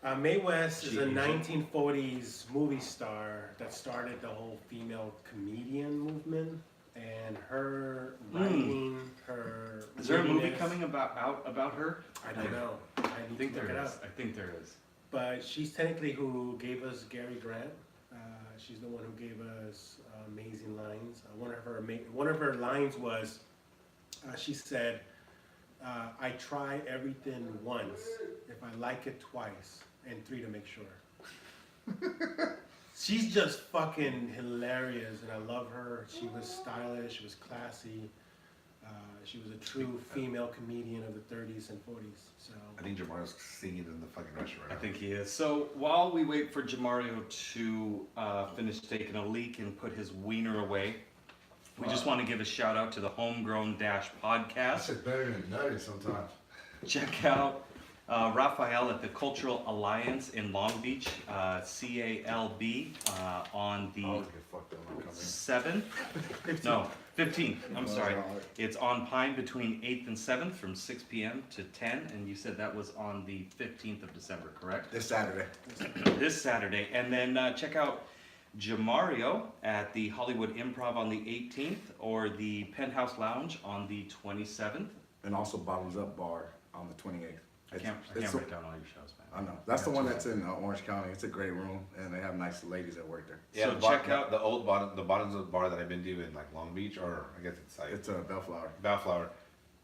Like, Mae West is She a Asian? 1940s movie star that started the whole female comedian movement. And her writing, her. Is there a movie wittiness- coming about her? I don't know. I I need think to look there it is. up. I think there is. But she's technically who gave us Gary Grant. She's the one who gave us amazing lines. One of her lines was, she said, "I try everything once. If I like it twice, and 3 to make sure." She's just fucking hilarious, and I love her. She was stylish. She was classy. She was a true female comedian of the 30s and 40s. So. I think Jamario's singing in the fucking restaurant. I think he is. So while we wait for Jamario to finish taking a leak and put his wiener away, we just want to give a shout out to the Homegrown Dash podcast. That's better than nutty sometimes. Check out Raphael at the Cultural Alliance in Long Beach, CALB, on I the always get fucked up when I come in. 7th. No, 15th. I'm sorry. Alright. It's on Pine between 8th and 7th from 6 p.m. to 10, and you said that was on the 15th of December, correct? This Saturday. This Saturday. And then check out Jamario at the Hollywood Improv on the 18th or the Penthouse Lounge on the 27th. And also Bottoms Up Bar on the 28th. I can't write down all your shows, man. I know. That's the one that's in Orange County. It's a great room, and they have nice ladies that work there. Yeah, So the check out- the old bottom, the bottoms of the bar that I've been to in like Long Beach, or I guess it's like It's Bellflower. Bellflower.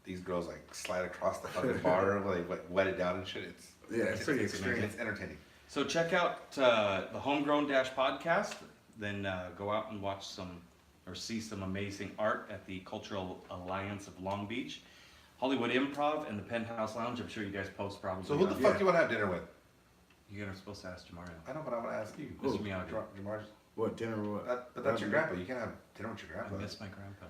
These girls like slide across the fucking bar, like wet it down and shit. It's Yeah, it's pretty extreme. It's entertaining. So check out the Homegrown Dash podcast. Then go out and watch some or see some amazing art at the Cultural Alliance of Long Beach, Hollywood Improv, and the Penthouse Lounge. I'm sure you guys post probably. So who the on- fuck do you want to have dinner with? You're supposed to ask Jamario. I know, but I want to ask you. Mr. Miyagi. Jamar's, What, dinner or what? but that's your grandpa. You can't have dinner with your I grandpa. miss my grandpa.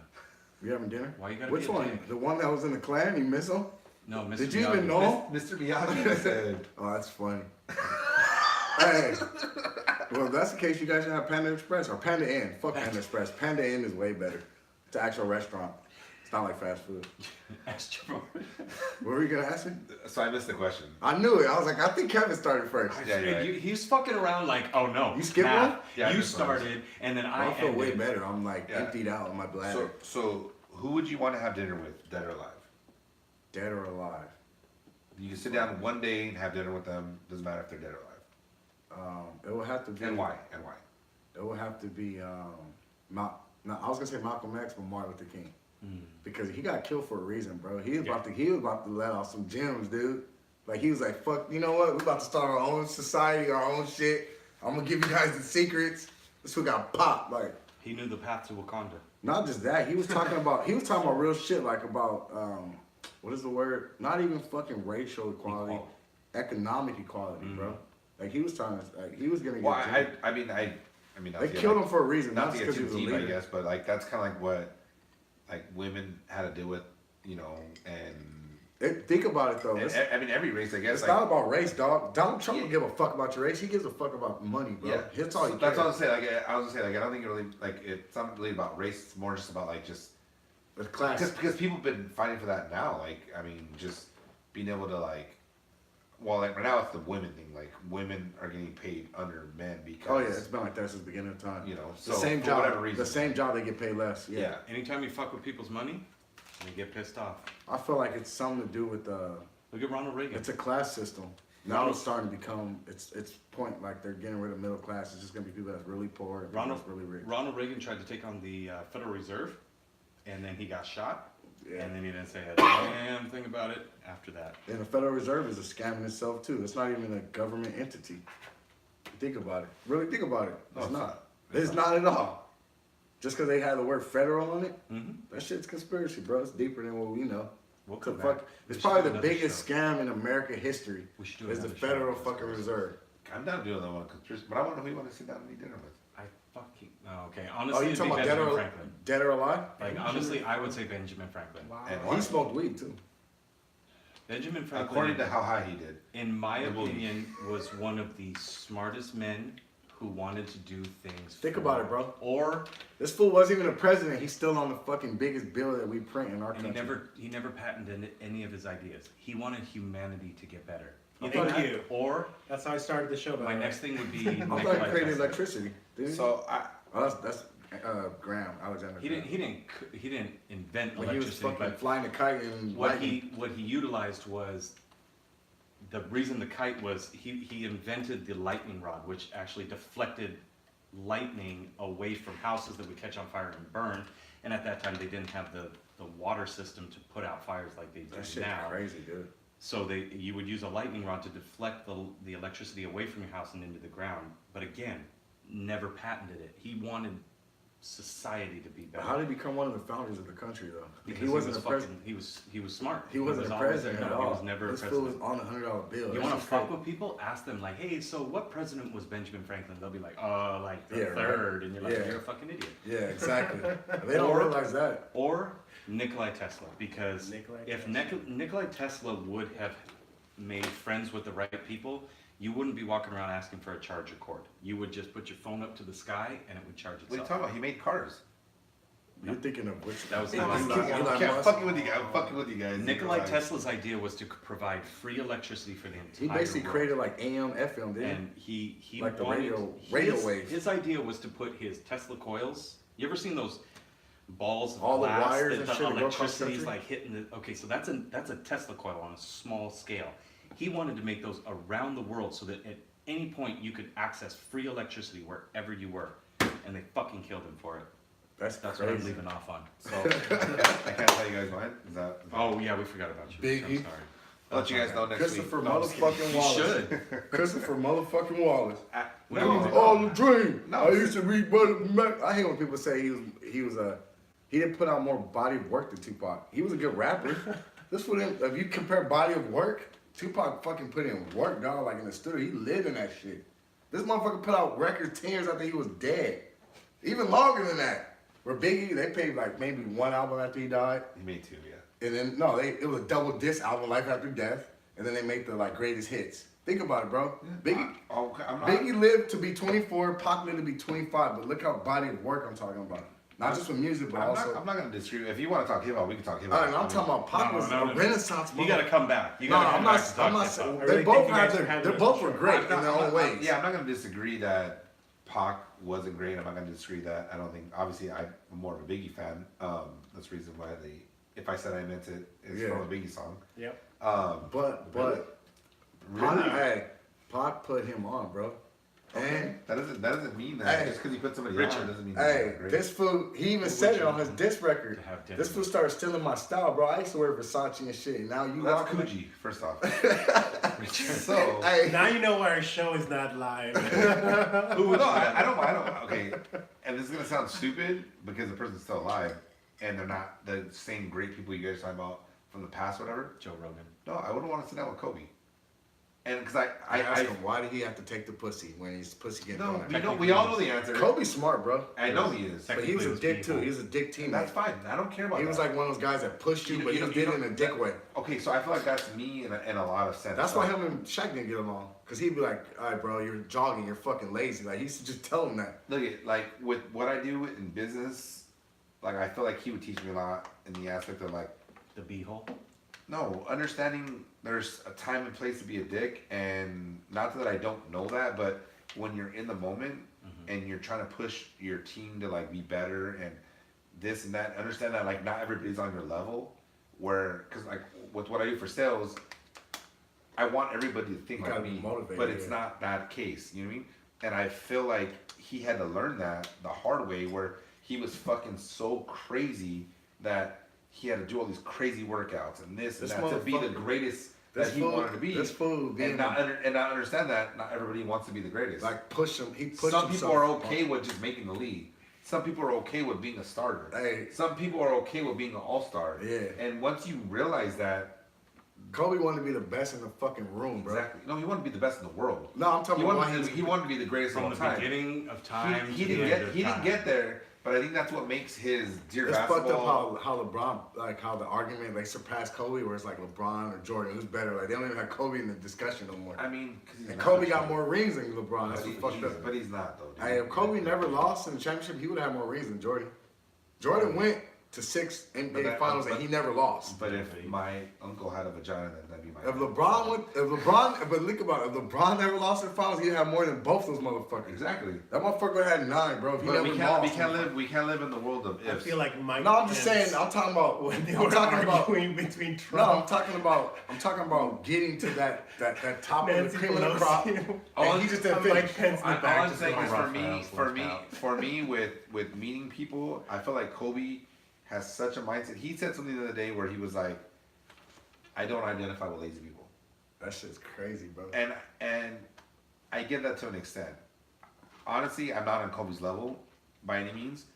You having dinner? Why you gotta Which be a one? dick? The one that was in the clan? You miss him? No, Mr. Did you Miyagi. even know? Mr. Miyagi said. Oh, that's funny. Hey. Well, if that's the case, you guys should have Panda Express or Panda Inn. Fuck Panda Express. Panda Inn is way better. It's an actual restaurant. It's not like fast food. Ask Jamario. What were you gonna ask me? So I missed the question. I knew it. I was like, I think Kevin started first. Yeah, you're right. He's fucking around like, oh no. You skipped Matt, one? Yeah, I you missed one. started, and then I I feel way ended. better. I'm like Yeah. emptied out in my bladder. So who would you want to have dinner with, dead or alive? Dead or alive? You can sit down one day and have dinner with them. Doesn't matter if they're dead or alive. It would have to be. And why? And why? It would have to be. No, I was gonna say Malcolm X, but Martin Luther King. Because he got killed for a reason, bro. He was about to let off some gems, dude. Like he was like, fuck, you know what? We about to start our own society, our own shit. I'm gonna give you guys the secrets. This fool got popped. Like, He knew the path to Wakanda. not just that, he was talking about real shit, like about what is the word? Not even fucking racial equality, Equality. economic equality, bro. Like he was trying to, like he was gonna get. Well, gems. I mean, not They to get, killed like, him for a reason, not not to just get because he too was a deep, I leader. guess, but like that's kind of like what like women had to deal with, you know, and Think about it though. It's, I mean every race, I guess. it's Like, not about race, dog. Donald Trump Yeah. don't give a fuck about your race. He gives a fuck about money, bro. yeah, That's all he that's cares. what I'm saying. Like I was gonna say, like I don't think it really like it's not really about race. It's more just about like just The class. because people have been fighting for that now. Like I mean, just being able to like. Well, like right now it's the women thing. Like women are getting paid under men because Oh yeah, it's been like that since the beginning of time. you know, The so same for job. whatever reason. The same job they get paid less. Yeah. Yeah. Anytime you fuck with people's money, they get pissed off. I feel like it's something to do with Look at Ronald Reagan. it's a class system. Now it's starting to become it's point like they're getting rid of middle class. It's just gonna be people that's really poor and people Ronald, that's really rich. Ronald Reagan tried to take on the Federal Reserve, and then he got shot, Yeah. and then he didn't say a damn thing about it after that. And the Federal Reserve is a scam in itself too. It's not even a government entity. Think about it. Really think about it. No, It's it's not. not. It's not at all. Just because they had the word federal on it, Mm-hmm. that shit's conspiracy, bro. It's deeper than what we know. We'll It's a come fuck- back. We It's should probably do the another biggest show. scam in American history. We should do Is the another show Federal on fucking conspiracy. Reserve. I'm down doing that one conspiracy, but I want to know who you want to sit down and eat dinner with. I fucking okay. Oh, Honestly, you it'd talking be about dead Benjamin or, Franklin. dead or alive? Like honestly, I would say Benjamin Franklin. Wow. And He why? smoked weed too. Benjamin Franklin, According to how high he did. in my the movie. opinion, was one of the smartest men who wanted to do things. Think for- about it, bro. Or This fool wasn't even a president. He's still on the fucking biggest bill that we print in our and country. he never patented any of his ideas. He wanted humanity to get better. Thank Either you. that, Or That's how I started the show. by my the way. next thing would be I thought Nikola he created Tesla. electricity. Didn't he? So I, Oh, that's Graham, Alexander. He didn't invent When he was electricity, fucking but flying the kite and what lightning. he utilized was the reason the kite was he invented the lightning rod, which actually deflected lightning away from houses that would catch on fire and burn. And at that time, they didn't have the water system to put out fires like they do That shit now. crazy, dude. So you would use a lightning rod to deflect the electricity away from your house and into the ground. But again, never patented it. He wanted society to be But better. how did he become one of the founders of the country though? Because he wasn't a fucking- president. He was smart. He wasn't was a always- president at no, all. He was never a This fool was president. on a $100 bill. You That want to shit's fuck crazy. with people? Ask them like, hey, so what president was Benjamin Franklin? They'll be like, like the Yeah, right. third, and you're like, Yeah. you're a fucking idiot. Yeah, exactly. They don't Or- realize that. Or Nikolai Tesla, because Nikolai if Tesla. Nikolai Tesla would have made friends with the right people, you wouldn't be walking around asking for a charger cord. You would just put your phone up to the sky and it would charge what are you itself. talking about? He made cars. You're thinking of which? That was Elon Elon Musk. I'm fucking with you guys. I'm fucking with you guys. Nikolai Like, Tesla's idea was to provide free electricity for the entire He basically world. created like AM, FM, didn't And he Like the wanted, radio his, waves. his idea was to put his Tesla coils. You ever seen those balls of All the glass wires that and the shit that go across electricity is country? like hitting the? Okay, so that's a Tesla coil on a small scale. He wanted to make those around the world so that at any point you could access free electricity wherever you were, and they fucking killed him for it. That's That's crazy. what I'm leaving off on. So I can't tell you guys mine. Is that? Oh yeah, we forgot about you. Biggie. I'm sorry. I'll let you guys know next Christopher week. No, I'm just kidding. motherfucking You Wallace. should. Christopher motherfucking Wallace. We No, don't need to- Oh, the dream. No. I used to read Brother. I hate when people say he didn't put out more body of work than Tupac. He was a good rapper. This for them. If you compare body of work, Tupac fucking put in work, dog. Like in the studio, he lived in that shit. This motherfucker put out records 10 years after he was dead, even longer than that. Where Biggie, they paid like maybe one album after he died, He made two, yeah. and then no, it was a double disc album, Life After Death, and then they make the like greatest hits. Think about it, bro. Biggie. I'm not. Biggie lived to be 24, Pac lived to be 25, but look how body of work I'm talking about. Not just with music, but also. I'm not gonna disagree. If you want to talk hip hop, we can talk hip All hop. right, I'm talking about Pac was a Renaissance. You gotta come back. You No, gotta I'm come back not. to talk I'm not. hip-hop. saying- I They really both think you have guys their. have They this both for were sure. great I'm not- in their I'm own not- ways. Yeah, I'm not gonna disagree that Pac wasn't great. I'm not gonna disagree that. I don't think. Obviously, I'm more of a Biggie fan. That's the reason why they. If I said I meant it, it's Yeah. from a Biggie song. Yep. But Really? Pac put him on, bro. And that doesn't mean that Hey. just because you put somebody Richard. on doesn't mean hey, they're great. this fool, he even said it on his diss record. to have dinner This fool started stealing my style, bro. I used to wear Versace and shit. And now you That's walking. Coogee, first off. Richard. So Hey, Now you know why our show is not live. who would I don't. Okay, and this is gonna sound stupid because the person's still alive, and they're not the same great people you guys are talking about from the past, whatever. Joe Rogan. No, I wouldn't want to sit down with Kobe, and because I asked him, why did he have to take the pussy when his pussy getting no, thrown at him? we all know the answer. Kobe's smart, bro. I know he is. But he was a Technically, it was dick too. people. He was a dick And that's teammate. fine. I don't care about He that. was like one of those guys that pushed you, but he did it in a dick way. Okay, so I feel like that's me in a lot of sense. That's why Like, him and Shaq didn't get along. Cause he'd be like, all right, bro, you're jogging, you're fucking lazy. Like he used to just tell him that. Look at like with what I do in business, like I feel like he would teach me a lot in the aspect of like The beehole. no understanding there's a time and place to be a dick, and not that I don't know that, but when you're in the moment and you're trying to push your team to like be better and this and that, understand that like not everybody's on your level. Where because like with what I do for sales, I want everybody to think You like gotta be me, motivated, but it's yeah. not that case. You know what I mean? And I feel like he had to learn that the hard way, where he was fucking so crazy that he had to do all these crazy workouts and this and This that to be the motherfucker- greatest This that he fool, wanted to be. this fool being and not understand that not everybody wants to be the greatest. like push him. He pushed Some people are himself. okay with just making the league. Some people are okay with being a starter. Hey. Some people are okay with being an all-star. Yeah. And once you realize that, Kobe wanted to be the best in the fucking room, bro. exactly. No, he wanted to be the best in the world. No, I'm talking He about wanted, why to, he wanted to be the greatest of From all the time. beginning of time. He to the didn't end get of he didn't time. get there, but I think that's what makes his dear It's fucked basketball. up how LeBron, like how the argument like surpassed Kobe, where it's like LeBron or Jordan, who's better? Like they don't even have Kobe in the discussion no more. I mean, 'cause he's And not Kobe the got champion. more rings than LeBron. That's But, what fucked up. but he's not though. Dude. Hey, if Kobe never lost in the championship, he would have more rings than Jordan. Jordan went to 6 But NBA that- finals but- and he never lost. But if my uncle had a vagina, then that'd be my. But think about it. If LeBron never lost in the finals, he'd have more than both those motherfuckers. Exactly. That motherfucker had 9, bro. If he But never we lost. we can't live in the world of I ifs. feel like Mike. No, I'm just Pence, saying. I'm talking about. when they I'm were talking about. arguing between No, Trump. I'm talking about getting to that top of Nancy the cream of the crop. Pelosi. And he just didn't Mike finish. Pence in the All back. I'm just saying going, is rough house, for me with meeting people, I feel like Kobe has such a mindset. He said something the other day where he was like, "I don't identify with lazy people," That shit's crazy, bro. and I get that to an extent. Honestly, I'm not on Kobe's level by any means,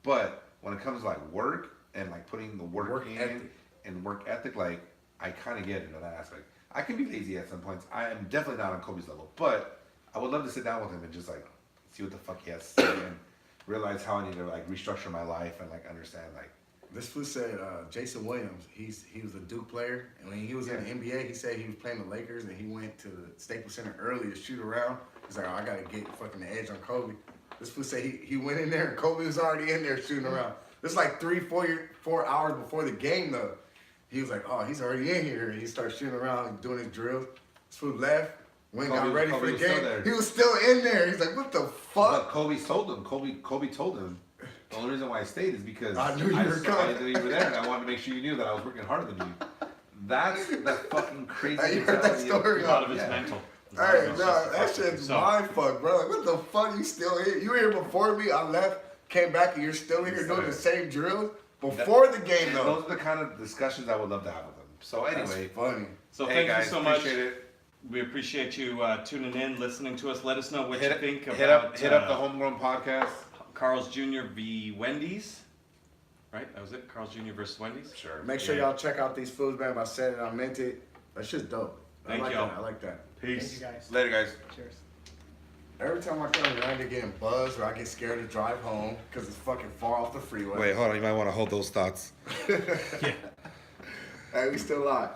but when it comes to like work and like putting the work in ethic. and work ethic, like I kind of get it in that aspect. I can be lazy at some points. I am definitely not on Kobe's level, but I would love to sit down with him and just like see what the fuck he has to say and realize how I need to like restructure my life and like understand like. This fool said Jason Williams. He was a Duke player, and when he was in the NBA, he said he was playing the Lakers, and he went to the Staples Center early to shoot around. He's like, oh, I gotta get fucking the edge on Kobe. This fool said he went in there, and Kobe was already in there shooting around. It's like 4 hours before the game though. He was like, oh, he's already in here. And he starts shooting around and doing his drills. This fool left. Went got ready for the was still game. there. He was still in there. He's like, what the But fuck? Kobe told him. Kobe told him. The only reason why I stayed is because I knew you were saw coming. that you were there, and I wanted to make sure you knew that I was working harder than you. That's that fucking crazy. Hey, you heard that mentality of- story? A lot of it's Yeah. mental. Hey, It's no, just that fucking- shit's so- mind fuck, bro. Like, what the fuck? You still here? You were here before me. I left, came back, and you're still here Yes, doing sir. the same drills before the game, And though. those are the kind of discussions I would love to have with them. So That's anyway, funny. So hey thank guys, you so much. appreciate it. We appreciate you tuning in, listening to us. Let us know what Hit, you think hit about up hit up the Homegrown Podcast. Carl's Jr. v. Wendy's. Right? That was it? Carl's Jr. versus Wendy's? Sure. Make sure Yeah. y'all check out these foods, man. If I said it, I meant it. That shit's dope. Thank I like y'all. that. I like that. Thank Peace. you guys. Later, guys. Cheers. Every time I come here, I end up getting buzzed or I get scared to drive home because it's fucking far off the freeway. Wait, hold on. You might want to hold those thoughts. Yeah. Hey, we still live.